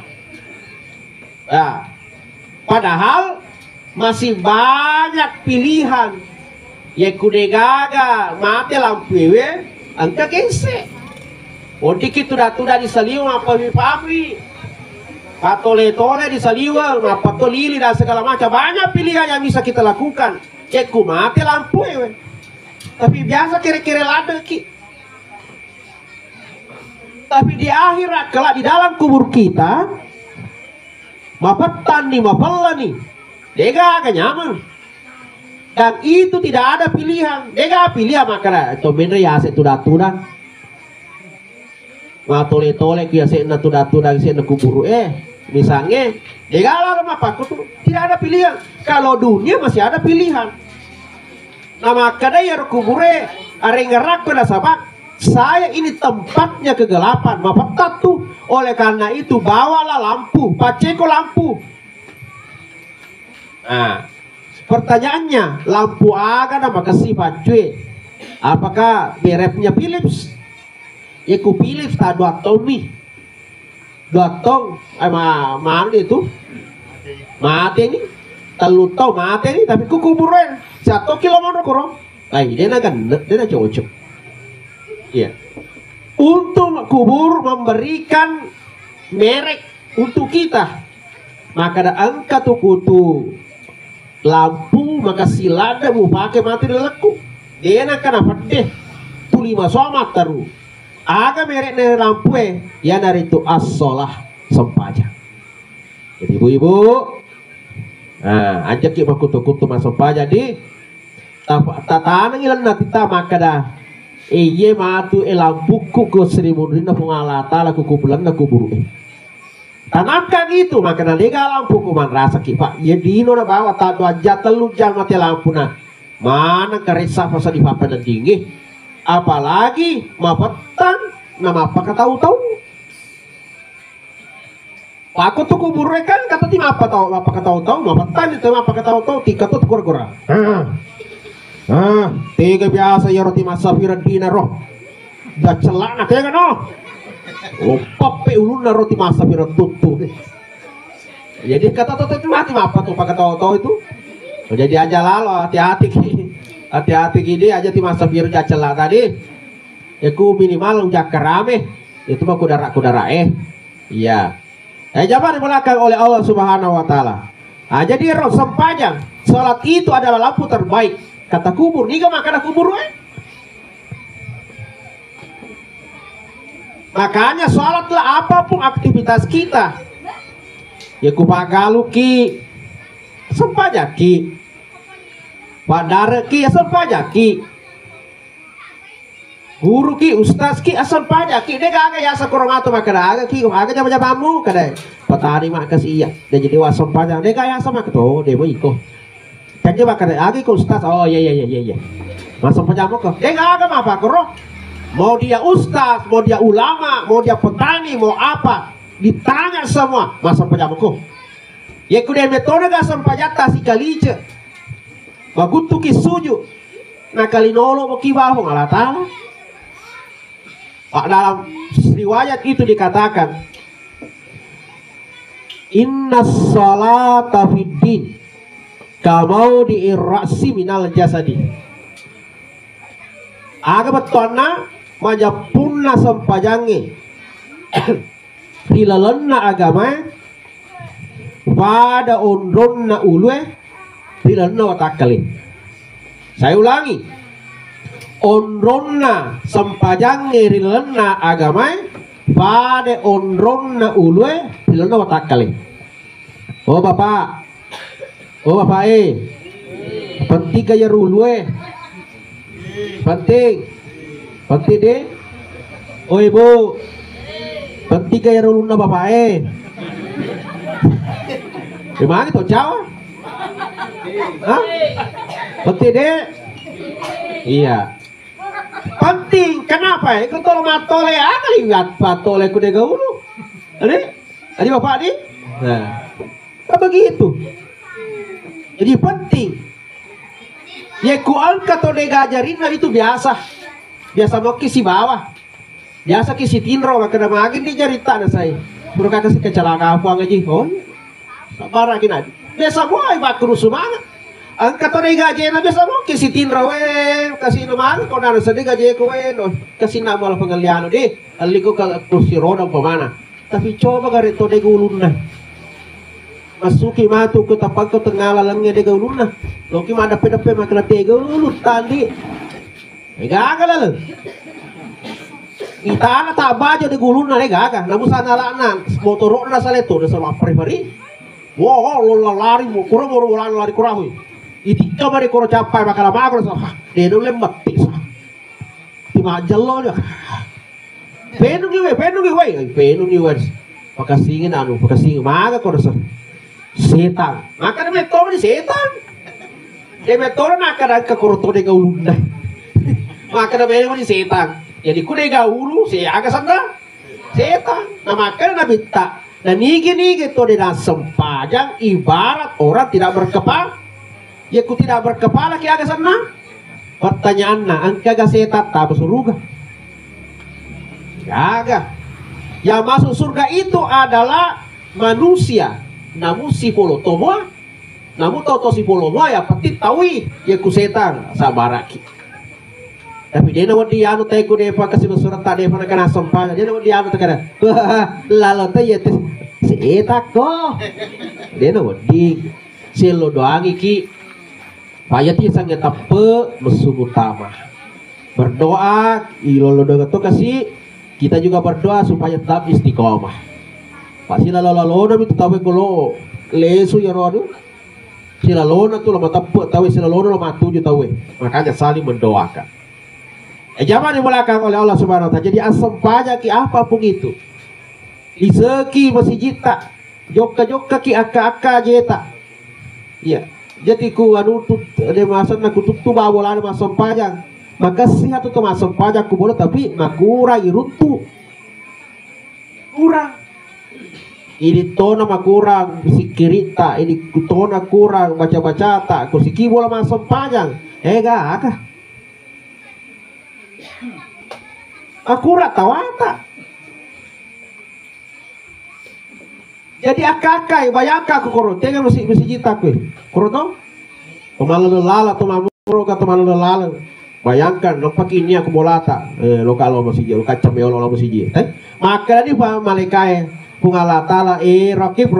ya padahal masih banyak pilihan ya kude gaga mati lampu angka kense odik itu datuda di saliwa apa papi patole-tole di saliwa apa to lili dan segala macam banyak pilihan yang bisa kita lakukan ya ku mati lampu tapi biasa kira-kira lada ki tapi di akhirat kelak di dalam kubur kita mapetan nih mapella nih dega agak nyaman dan itu tidak ada pilihan dega pilihan makanya itu bener ya se tuda-tuda ma tole-tole kia se na tuda-tuda se na kuburu misalnya dega lah apa tuh tidak ada pilihan kalau dunia masih ada pilihan nah makanya ya kubure are ngerak pada sabak saya ini tempatnya kegelapan mapetat tuh oleh karena itu bawalah lampu paceko lampu. Nah, pertanyaannya, lampu aga nama kasih bacue. Apakah mereknya Philips? Ya ku Philips tak 2 tomi. 2 tong mana itu? Mati ini. Telu tau mati ini tapi ku kuburan 1 kilometer kurang. Ay, dia nak cocok. Iya. Untuk kubur memberikan merek untuk kita. Maka ada angka tuh kutu lampu maka silada mau pakai mati leleku dia nak kenapa deh tu 5 somat taru aga merek lampu ya dari itu as-sholah sempaja jadi ibu-ibu nah ajak kita kutu-kutu masuk paja di tatanang ilan natita maka dah iye matu lampuku ke 1000 rina pengalata laku kubulan laku buru tanamkan itu maka nalega lampu kuman rasa kipak ya dino na bawa tadu aja telu jam mati lampu na mana keresa fasa di papan dan tinggi apalagi mapetan nama apa tahu-tahu aku tuh kubur kan kata tim apa tahu-tahu mapetan itu apa tahu-tahu tiga tuh kurang-kurang tiga biasa ya roti masafiran dina roh dah celana kayak kan oh pape ulun na roti masa biro tutu jadi kata toto itu mati apa tuh pakai tahu itu jadi aja lalu hati-hati gini aja ti masa biro jacela tadi ya ku minimal unjak kerame itu mah kudara iya jaman dimulakan oleh Allah Subhanahu Wa Taala jadi roh sempajang salat itu adalah lampu terbaik kata kubur niga makana kubur makanya sholatlah apapun aktivitas kita ya kupagalu ki sempaja ki padare ki ya sempaja ki guru ki ustaz ki asal paja ki dia kagak ya sakuramato makana aga ki aga jama-jamamu kada patari mak kasih iya dia jadi wasam paja dia kaya sama keto dia mau iko kan coba kada aga ki ustaz oh iya masam pajamu kok dia kagak apa koro mau dia ustaz, mau dia ulama, mau dia petani, mau apa ditanya semua masa pajamuku ya kuda metode ga sampajata si kalije bagutu ki suju na kalinolo mo kibaho ngalatala dalam riwayat itu dikatakan inna salata fiddin kamau diirasi minal jasadi aga betona majapunna sampajangi dilalenna agama pada ondonna ulwe dilalenna watakalin saya ulangi onronna sempajang rilena agamai pada onronna ulwe rilena watakale. Oh bapak penting kaya ulwe penting deh. Oh ibu penting kaya uluna bapak gimana itu jauh? Hah? Penting deh. Iya. Penting. Kenapa ya? Kau tolong matole kali nggak patole ku dega ulu. Adi bapak adi. Nah, apa begitu? Jadi penting. Ya ku angkat to dega ajarin itu biasa. Biasa mau kisi bawah. Biasa kisi tinro nggak kena magin di jarita na saya. Puro kasih kecelakaan apa ngaji? Oh. Sabar lagi nanti. Biasa mo ay bakru sumanga. Ang katore gaje na biasa mo kisi tinra kasi naman ko na sa gaje ko no kasi na mo pangaliano di. Ali ko ka kursi roda pamana. Tapi coba gare to de gulun na. Masuki matu ko tapag ko tengala lang de gulun na. Loki mada pedape makna te gulun tandi. Gagal. Kita na tabajo de gulun na gaga. Namu sana lana motor na sa leto na sa pari-pari. Wow, lo lari mo kurang lari kurang hui. Iti coba di kurang capai bakal makro sah. Dia dulu lembat sah. Tima jalo dia. Penung iwe. Pakasingin maga kurang sah. Setan. Maka dia metode di setan. Dia metode nak ada kekurto de gaulun dah. Maka dia metode di setan. Jadi ku de gaulu saya agak sana. Setan. Nah maka dia bitta. Dan nigi itu di dalam sempajang ibarat orang tidak berkepala. Ya ku tidak berkepala ki agak sana. Pertanyaan na angka gaseta tak surga. Agak. Yang masuk surga itu adalah manusia. Namun si polo tomoa. Namun toto si polo moa ya peti tawi ya ku setan sabaraki. Tapi dia nawan dia anu teko dia pakai surat tadi pada kena sempajang. Dia nawan dia anu tekada. Lalu teh ya setak kok. Dia nawan di selo doangi ki. Payati sang etape musuh utama. Berdoa ilolo doa to kasih kita juga berdoa supaya tetap istiqomah. Pasti lalu itu tahu kalau lesu ya rodo. Sila lona tu lama tapu tahu sila lona lama tujuh tahu. Makanya saling mendoakan. Jangan dimulakan oleh Allah Subhanahu wa taala. Jadi asam pajak ki apapun itu. Iseki masih jita. Joka ki aka jeta. Iya. Jadi ku anu tut de masan na kututu babola na masam pajak. Maka sihat tu masam pajak ku boleh tapi makura iruntu. Kurang. Ini tona makurang sikirita, ini tona kurang baca tak. Ku siki bola masam pajak. Aka. Akurat tawata. Jadi akakai bayangkan aku koron tengah mesti jita aku koron to pemalu lala to mamuro ka pemalu lala bayangkan nampak ini aku bolata lo kalau masih jauh kacam ya lo masih jauh maka ni pa malaikai pungala tala rakib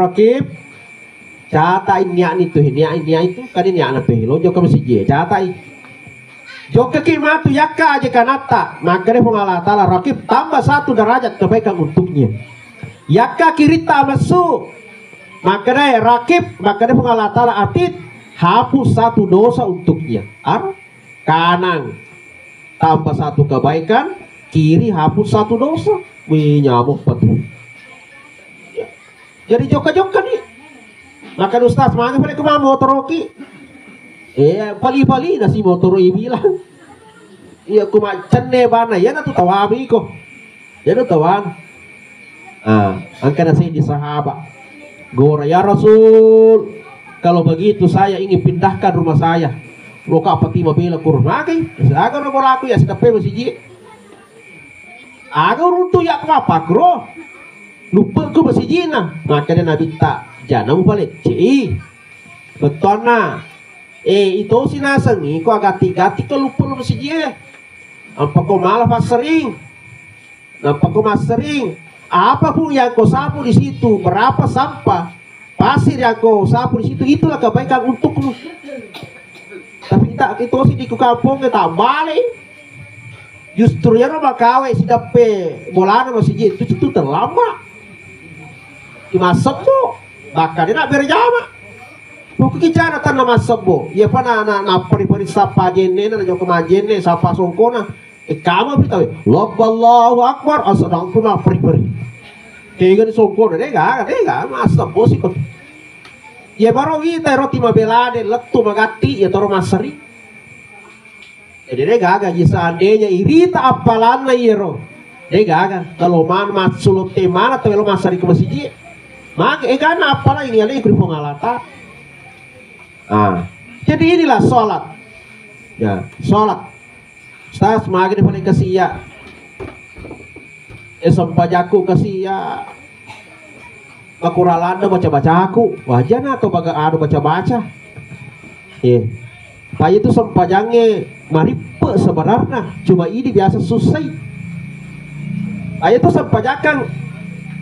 cata ini itu kan ini anak tuh lo jauh masih jauh cata Joka kimatu yakka aja kanata maka dia pungala tala rakib tambah 1 derajat kebaikan untuknya. Yakka kirita masuk maka dia rakib maka dia pungala tala atit hapus 1 dosa untuknya. Kanan tambah 1 kebaikan, kiri hapus 1 dosa. Wih nyamuk betul. Jadi joka nih. Maka Ustaz mana pada kemana motor oki? Pali nasi motor bilang. Iya ku macam ne bana ya tu tawabi ko. Ya tu tawan. Angka nasi di sahabat. Gora ya Rasul. Kalau begitu saya ingin pindahkan rumah saya. Loka pati mabila kurmagi. Aga na bola aku ya setape masih. Aga runtu ya apa kro. Lupa ku masih na. Maka dia nabi tak jangan balik. Betul na. Itu si nasang ni ko agati-gati ko lupa lu masih dia. Apa ko malah pas sering. Apa ko mas sering. Apapun yang kau sapu di situ, berapa sampah, pasir yang kau sapu di situ, itulah kebaikan untukmu. Tapi tak itu sih di kampung kita balik. Justru ya rumah kawe si dape bolana masih itu terlama. Dimasuk tuh, bakal dia nak berjama. Pokoknya cara tanah masuk bu, ya pana na peri sapa jenne na jauh kemajenne sapa songkona. Kamu beritahu, Allahu Akbar, asadang pun na peri. Kayak gini songkona, deh gak masuk bos ikut. Ya baru kita roti mabelade, letu magati, ya toro masari. Jadi dia gagal, ya seandainya irita apalana iro, dia gagal. Kalau mana masuk temana atau lo masari ke masjid, maka karena apalah ini ada ikut pengalata. Jadi inilah sholat, ya sholat. Ustaz makin paling kesia, sampajaku kesia, bakuralanda baca aku, wajana atau baga baca. Pak itu sempajangnya maripe sebenarnya cuma ini biasa susah. Pak itu sempajakan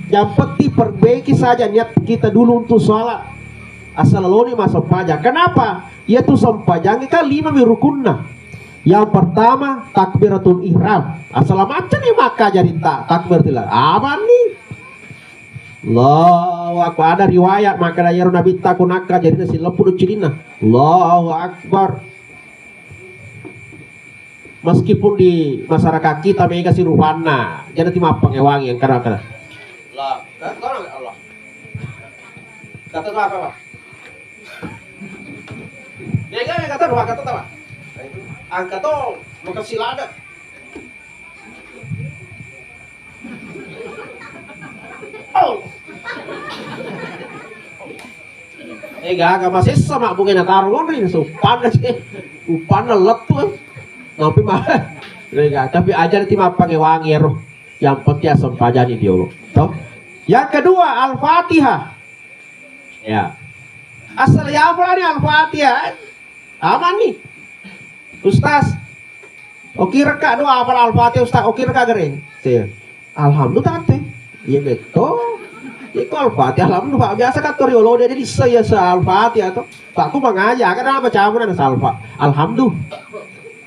yang penting perbaiki saja niat kita dulu untuk sholat. Asal lo nih masuk pajak. Kenapa? Ya tuh sempajangnya kan 5 rukunna. Yang pertama takbiratul ihram. Asal macam nih maka jadi takbiratul ihram. Aman nih. Allahu Akbar, ada riwayat maka daya Nabi takunaka jadi nasi lepur cilina. Allahu Akbar. Meskipun di masyarakat kita mereka si ruhana, jadi timah pengewangi yang kadang-kadang. Allah, kata Allah. Kata apa Pak? Dia kata dua kata apa? Angkat tuh, bukan silada. Oh. Gak masih sama mungkin taruhan nih supana sih, upana letu, tapi mah, tapi aja nanti mah pakai wangi roh, yang penting asam pajani dia loh. Yang kedua Al-Fatihah, ya, asal ya apa nih Al-Fatihah, aman nih, Ustaz, oke reka doa apa Al-Fatihah Ustaz, oke reka gering, alhamdulillah tante. Iya betul. Itu Al-Fatihah alhamdulillah biasa kan toriolo dia di saya Al-Fatihah tuh. Pak aku mengajar kan baca amun ada salfa. Alhamdulillah.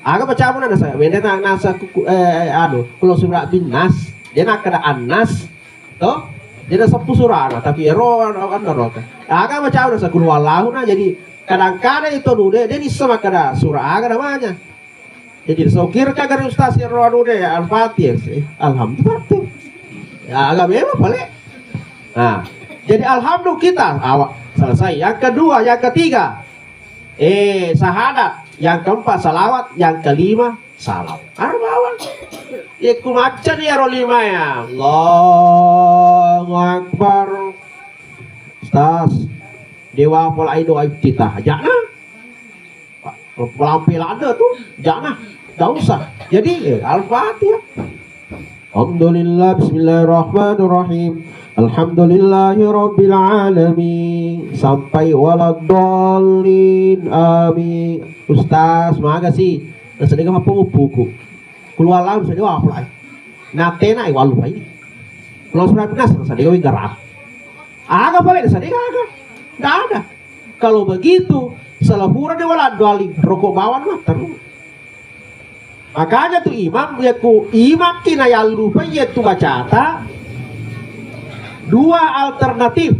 Aga baca amun ada saya. Beda nasa kalau surah bin Nas, dia nak ada An-Nas. Tuh. Dia ada 10 surah tapi error kan error. Aga baca amun ada kul wallahu nah jadi kadang-kadang itu dulu dia di sama kada surah aga namanya. Jadi sokir kagak ustaz error dulu ya Al-Fatihah. Alhamdulillah tuh. Ya agak memang balik. Nah, jadi alhamdulillah kita awak selesai. Yang kedua, yang ketiga, syahadat. Yang keempat salawat. Yang kelima salam. Arbawan. Iku macam ya rolima ya. Allahu Akbar. Ustaz, dewa pola doa iftitah. Jangan. Pelampil ada tuh. Jangan. Tidak usah. Jadi Al-Fatihah. Alhamdulillah, bismillahirrahmanirrahim. Alhamdulillahi rabbil alamin. Sampai waladhdallin, amin. Ustaz, makasih. Nasadega apa buku? Keluar lalu sadega apa lagi? Natena ai walu ini. Kalau surat nas nasadega wi garap. Aga boleh nasadega aga. Enggak ada. Kalau begitu, selahura de waladhdallin rokok bawan mah terus. Makanya tuh imam kina yang lupa yaitu bacata dua alternatif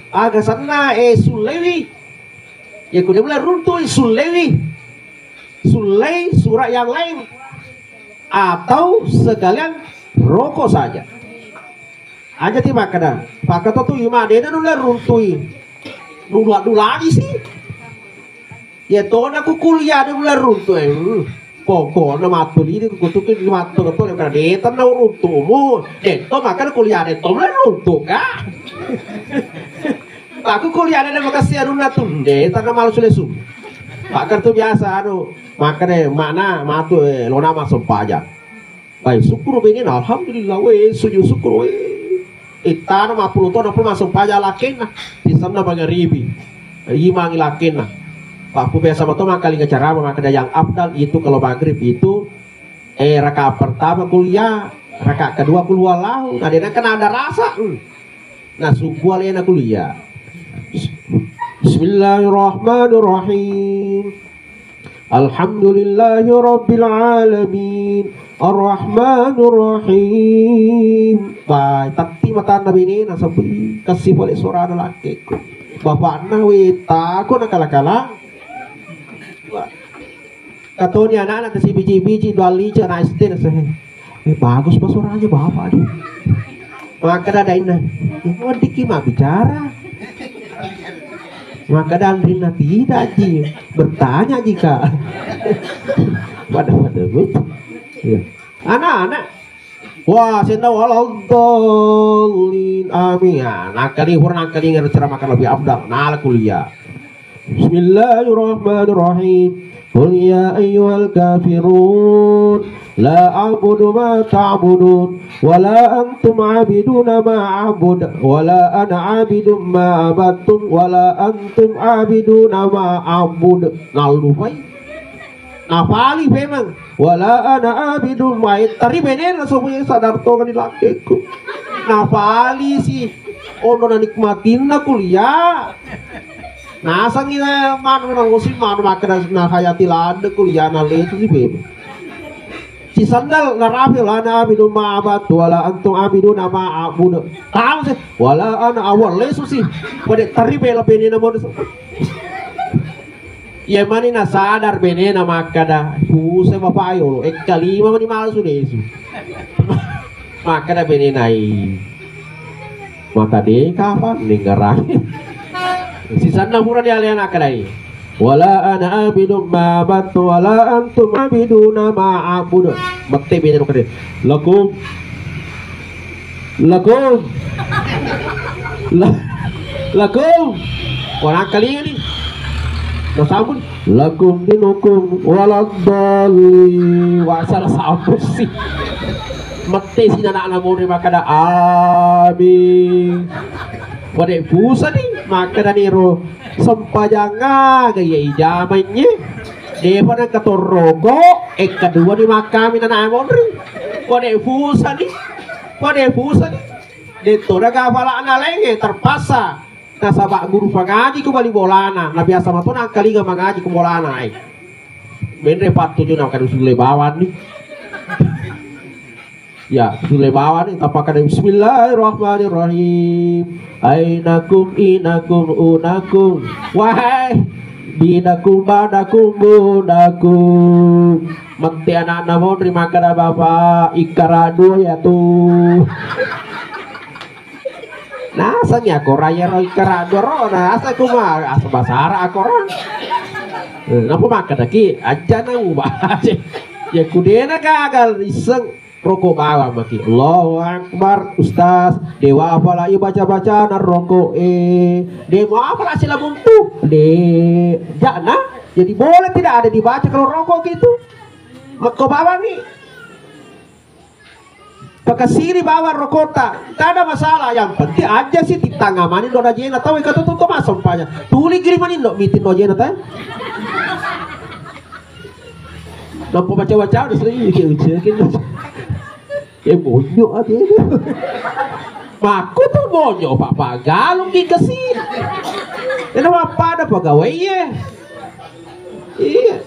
agak sana sulewi ya kuda mulai runtuh sulewi surah yang lain atau sekalian rokok saja aja tiba kadang pakai tuh imam dia mulai runtuh dulu lagi sih. Ya tuh aku kuliah dia mulai runtuh pokok nama matul ini kutukin di matul itu yang karena dia tanah runtuhmu itu makan kuliah itu mulai runtuh kah aku kuliah ada makasih aruna tuh dia tanah malu sulesu makan tuh biasa makan mana matu lo nama sempaja baik syukur begini alhamdulillah sujud syukur itana 50 tahun apa masuk pajak lakin di sana bagi ribi imangi lakin Aku biasa betul kali ke cara maka yang abdal itu kalau maghrib itu rakaat pertama kuliah, rakaat kedua keluar lahu. Nah dia kan ada rasa. Nah subuh alena kuliah. Bismillahirrahmanirrahim. Alhamdulillahi Rabbil Alamin Ar-Rahmanur Rahim. Baik, tati mata nabi ini nasabi kasih balik suara laki ko. Bapak na wita ko nakala-kala. Katanya anak-anak si biji-biji dua lica na SD na sahe. Bagus pa suaranya bapak dia. Maka dadain na. Mau dikima bicara. Maka Dandrina tidak Ji bertanya jika pada begitu ya. Anak-anak wah senda waladhdallin amin. Nah kali hurang kali ceramah lebih afdal nah kuliah. Bismillahirrahmanirrahim. Qul ya ayyuhal kafirun la a'budu ma ta'budun wa la antum 'abiduna ma a'bud wa la ana 'abidun ma abattum wa la antum 'abiduna ma a'bud. Nalufai napali memang wala ana 'abidun ma tari benen langsung sadar to kan lakiku napali si ono nikmatin na kuliah. Nah, sangina manu nang usin manu makan na hayati lada kuliah na letu si bebe. Si sandal na rafil ana abidu ma abad wala antum abidu nama abud. Tahu sih wala ana awal lesu sih. Pada tari bela benena mo. Ya mani na sadar benena makada. Puse bapak ayo kalima mani malu desu. Makada benena i. Mata de kapan ninggarai. Si sana murah dia lihat akadai. Wala ana abidum ma batu wala antum abiduna ma abud. Bakti beda kade. Lakum orang kali ini nasabun lakum dinukum waladhdallin wa salah sabun sih. Mati si anak-anak murid makada amin. Pada busa nih maka dari ro sempajanga gaya ijamannya depan katoroko kedua di makam ina namondri pada busa nih detora kafala analenge terpaksa nasabak guru pangaji ku bali bolana na biasa mah tona kali ga mangaji ku bolana ai benre patu juna kan usule bawan nih. Ya, sudah bawa nih tapakan Bismillahirrahmanirrahim. Ainakum inakum unakum. Wahai dinakum badakum budakum. Mati anak-anak mau terima kasih Bapak ikarado ya tuh. Nah, asanya aku raya ikarado rona asa kuma asa basara aku orang. Napa makan lagi aja nang ubah. Ya kudena gagal iseng rokok bawa maki Allahu Akbar Ustaz dewa apalah ieu baca-baca na rokok demo apalah sila buntu jana jadi boleh tidak ada dibaca kalau rokok gitu maka bawa nih pakai siri bawa rokota tak ada masalah yang penting aja sih ditangamanin do jena tahu kata tuh mas sampahnya tuli kirimanin do mitin do jena teh nampu baca-baca udah sering gitu bonyo aja aku tuh bonyo Pak galung di kesini ini apa ada pegawai ya iya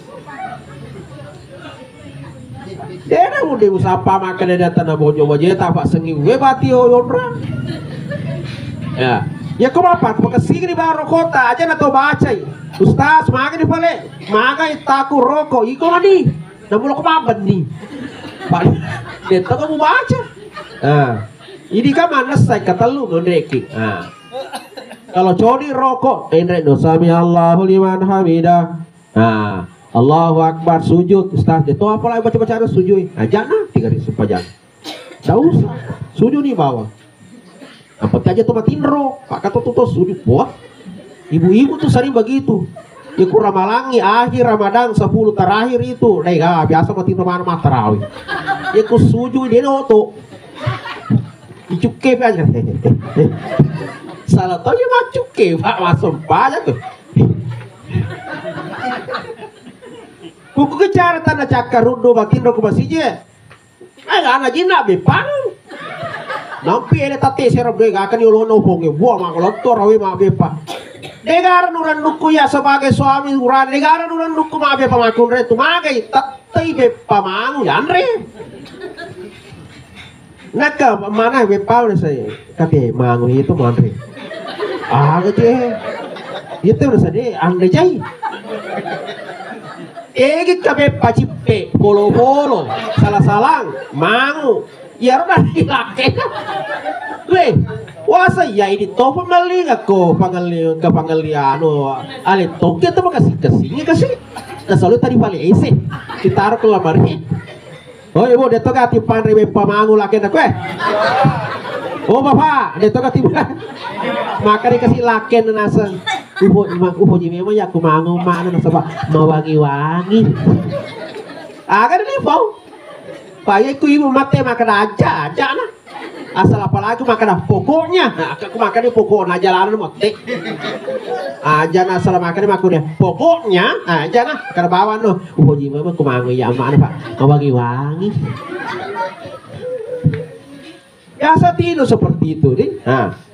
dia udah usaha makan ada tanah bonyo aja tak pak sengi gue bati orang ya kenapa pakai sini baru kota aja nato baca Ustaz makan di pale makan takut rokok iko nih namun lo kemaban nih Pak Deta kamu baca. Nah, ini kan mana saya kata lu ngereki. Nah, kalau codi rokok, enrek dosa mi Allahu liman hamidah. Nah, Allahu Akbar sujud. Ustaz, itu apa lagi baca-baca sujud? Nah, jangan 3 hari sepanjang. Tidak usah. Sujud di bawah. Apa aja tuh matiin rok. Pak kata tuh sujud buat. Ibu-ibu tuh sering begitu. Iku ramalangi akhir Ramadan 10 terakhir itu biasa mati teman tarawih iku suju dia noto icuke aja salah tau ya macuke pak masuk aja tuh buku kecara tanda cakar rundo makin roku masih anak jina bepang nampi ele tate serap deh akan yolono ponge buah makolot rawi mak bepa Negara nuran duku ya sebagai suami uran negara nuran duku mabe pamakun re tumagai tatai be pamangu yanre. Naka mana be pau saya tapi mangu itu manre. Ah gitu. Itu rasa deh ande jai. Egi kabe pacipe bolo-bolo salah-salang mangu ya udah hilake. Weh, wasa ya ini to pemali ako pangaliano ale toke to makasih kasih na selalu tadi balik isi kita ke lamari. Oh ibu deto ka tipan rebe pamangu laki na kue. Oh bapak deto ka tipan maka dikasih laki na nasa upo jimi mo ya kumangu mana nasa ba mawangi-wangi. Agak ni po. Payah ku ibu mate makan aja na. Asal apalagi makan pokoknya. Aku makan di pokoknya jalanan mate. Aja na asal makan makunya pokoknya aja na karena bawa no. Upo jimi mo kumangu ya mana pak mawangi-wangi. Biasa tidur seperti itu deh. Nah.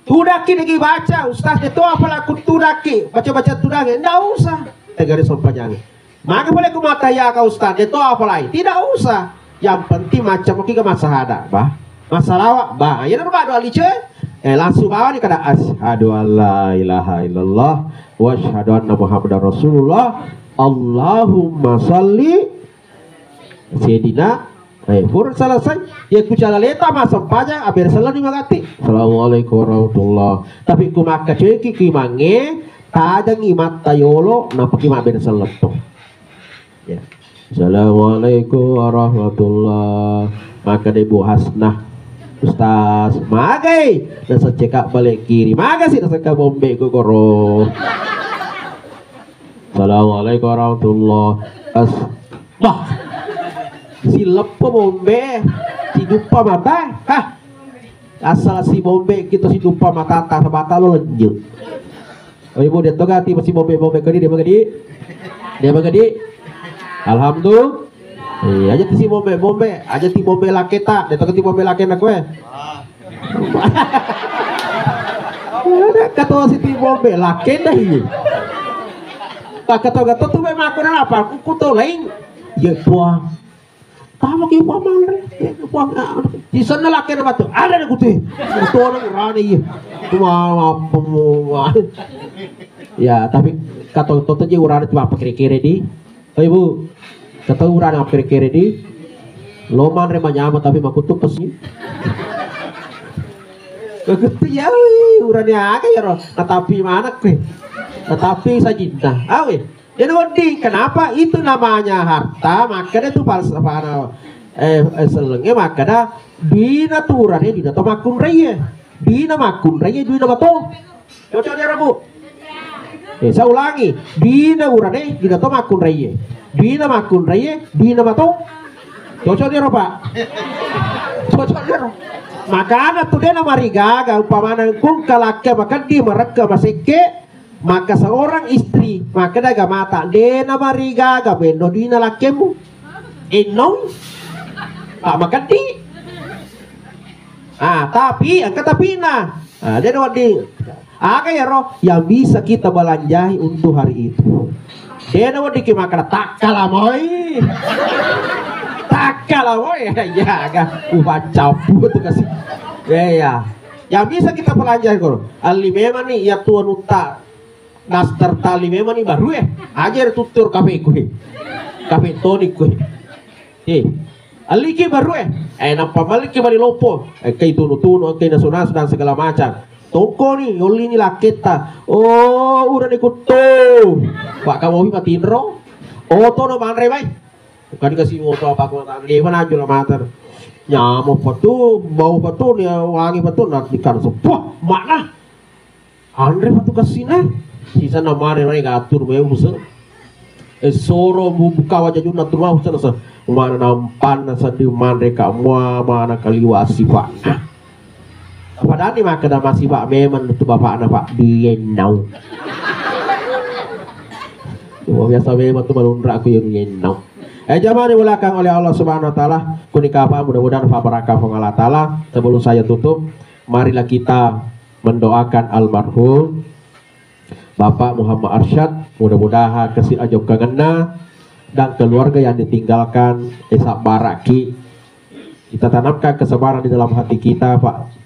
Tudaki lagi baca, ustaz itu apalah aku tudaki, baca-baca tudaki, tidak usah. Garis panjang. Maka boleh ku mata ya kau ustaz itu apalah, tidak usah. Yang penting macam kita masahada, bah, masalah, bah. Ya nama doa lice, langsung bawa ni kata asyhadu alla ilaha illallah wa asyhadu anna muhammadar rasulullah. Allahumma salli Sayyidina pur selesai ya ku cala leta masam pajang abir selalu dimagati. Assalamualaikum warahmatullah. Tapi ku maka ceki ki mange tajang imat tayolo napa ki mabir seleto. Ya. Assalamualaikum warahmatullah. Maka Ibu Hasnah Ustaz magai nasa cekak balik kiri magasih nasa ka bombe ko koro. Assalamualaikum warahmatullah. Bah si lepo bombe si dupa mata hah asal si bombe kita si dupa mata tak mata lo lenjil. Oh ibu dia toga ti si bombe kedi dia magadi alhamdulillah aja ti si bombe aja ti bombe laketa dia toga ti bombe lakena kowe ada kata si ti bombe lakena hiye tak kata tu be makuna apa ku to lain ye puang kamu kau paman di sana laki apa tuh ada aku tuh itu orang rani ya tapi kata toto aja urang cuma kiri-kiri di ibu kata urang apa kiri-kiri di loman remah nyaman tapi maku tuh pesnya begitu ya urangnya agak ya roh tetapi mana kue tetapi sajinta awe. Jadi wadi, kenapa itu namanya harta? Makanya itu falsafah selengnya makanya dina turane dina to makun raya. Dina makun raya dina bato. Cocok dia Rabu. Saya ulangi, dina urane dina to makun raya. Dina makun raya dina bato. Cocok dia Pak. Cocok dia. Makanya tuh dia nama rigaga upamana kung kalaka maka di mereka masike maka seorang istri maka daga mata dena mariga gabendo dina lakemu enong maka di tapi angka tapi dia wadi ya roh yang bisa kita belanjahi untuk hari itu dia wadi ki maka takala moy ya agak baca tuh kasih ya yang bisa kita belanjahi kok ali memang nih ya tuan uta nastar tali memang nih baru ya ajar tutur kafe tonik kue aliki baru ya nampak balik ke balik lopo kayak tunu kayak nasunas dan segala macam toko nih yoli nih laketa oh udah ikut tuh pak kamu matiin ro oh tuh no manre bay bukan dikasih moto apa kau tak levan aja lah mater nyamuk patu bau patu nih wangi patu nanti kan sepuh mana Andre patu kesini sisa nama orang ngatur bayu musuh soro buka wajah juna turun musuh nasa mana nampan nasa di mereka mana kaliwasi pak padahal ni maka dah masih pak memang itu bapak anak pak dienau biasa memang tu melundrak aku yang dienau zaman dimulakan oleh Allah Subhanahu Wa Taala kunikapa mudah-mudahan Pak Barakah Allah Taala sebelum saya tutup marilah kita mendoakan almarhum Bapak Muhammad Arsyad, mudah-mudahan kasih ajab kangena dan keluarga yang ditinggalkan esak baraki. Kita tanamkan kesabaran di dalam hati kita, Pak.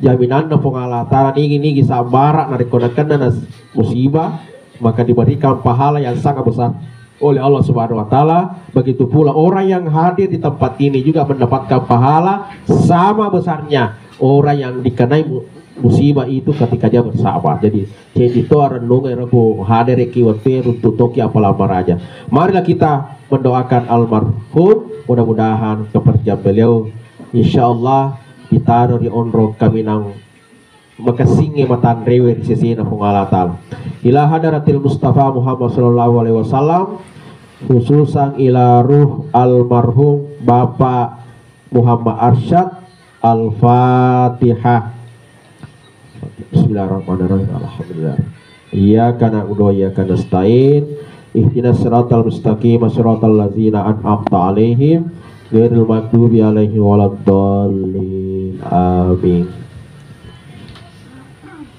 Jaminan na pengalataran ini sabarak narikonakan nas musibah, maka diberikan pahala yang sangat besar oleh Allah Subhanahu wa taala. Begitu pula orang yang hadir di tempat ini juga mendapatkan pahala sama besarnya orang yang dikenai musibah itu ketika dia bersabar. Jadi itu renung rebu hadir kiwate untuk toki apalah maraja. Marilah kita mendoakan almarhum, mudah-mudahan kepergian beliau insyaallah ditaruh di onro kami nang makasingi matan rewe di sisi na Allah taala. Ila hadaratil Mustafa Muhammad sallallahu alaihi wasallam, khususan ila ruh almarhum Bapak Muhammad Arsyad, Al-Fatihah. Bismillahirrahmanirrahim. Alhamdulillah. Iyyaka na'budu wa iyyaka nasta'in. Ihdinas siratal mustaqim, siratal ladzina an'amta 'alaihim ghairil maghdubi 'alaihim waladdallin. Amin.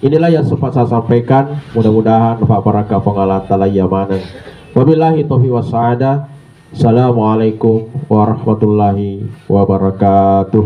Inilah yang sempat saya sampaikan. Mudah-mudahan Pak Barakah pengalatan layamanan. Wabillahi taufiq wassaada. Assalamualaikum warahmatullahi wabarakatuh.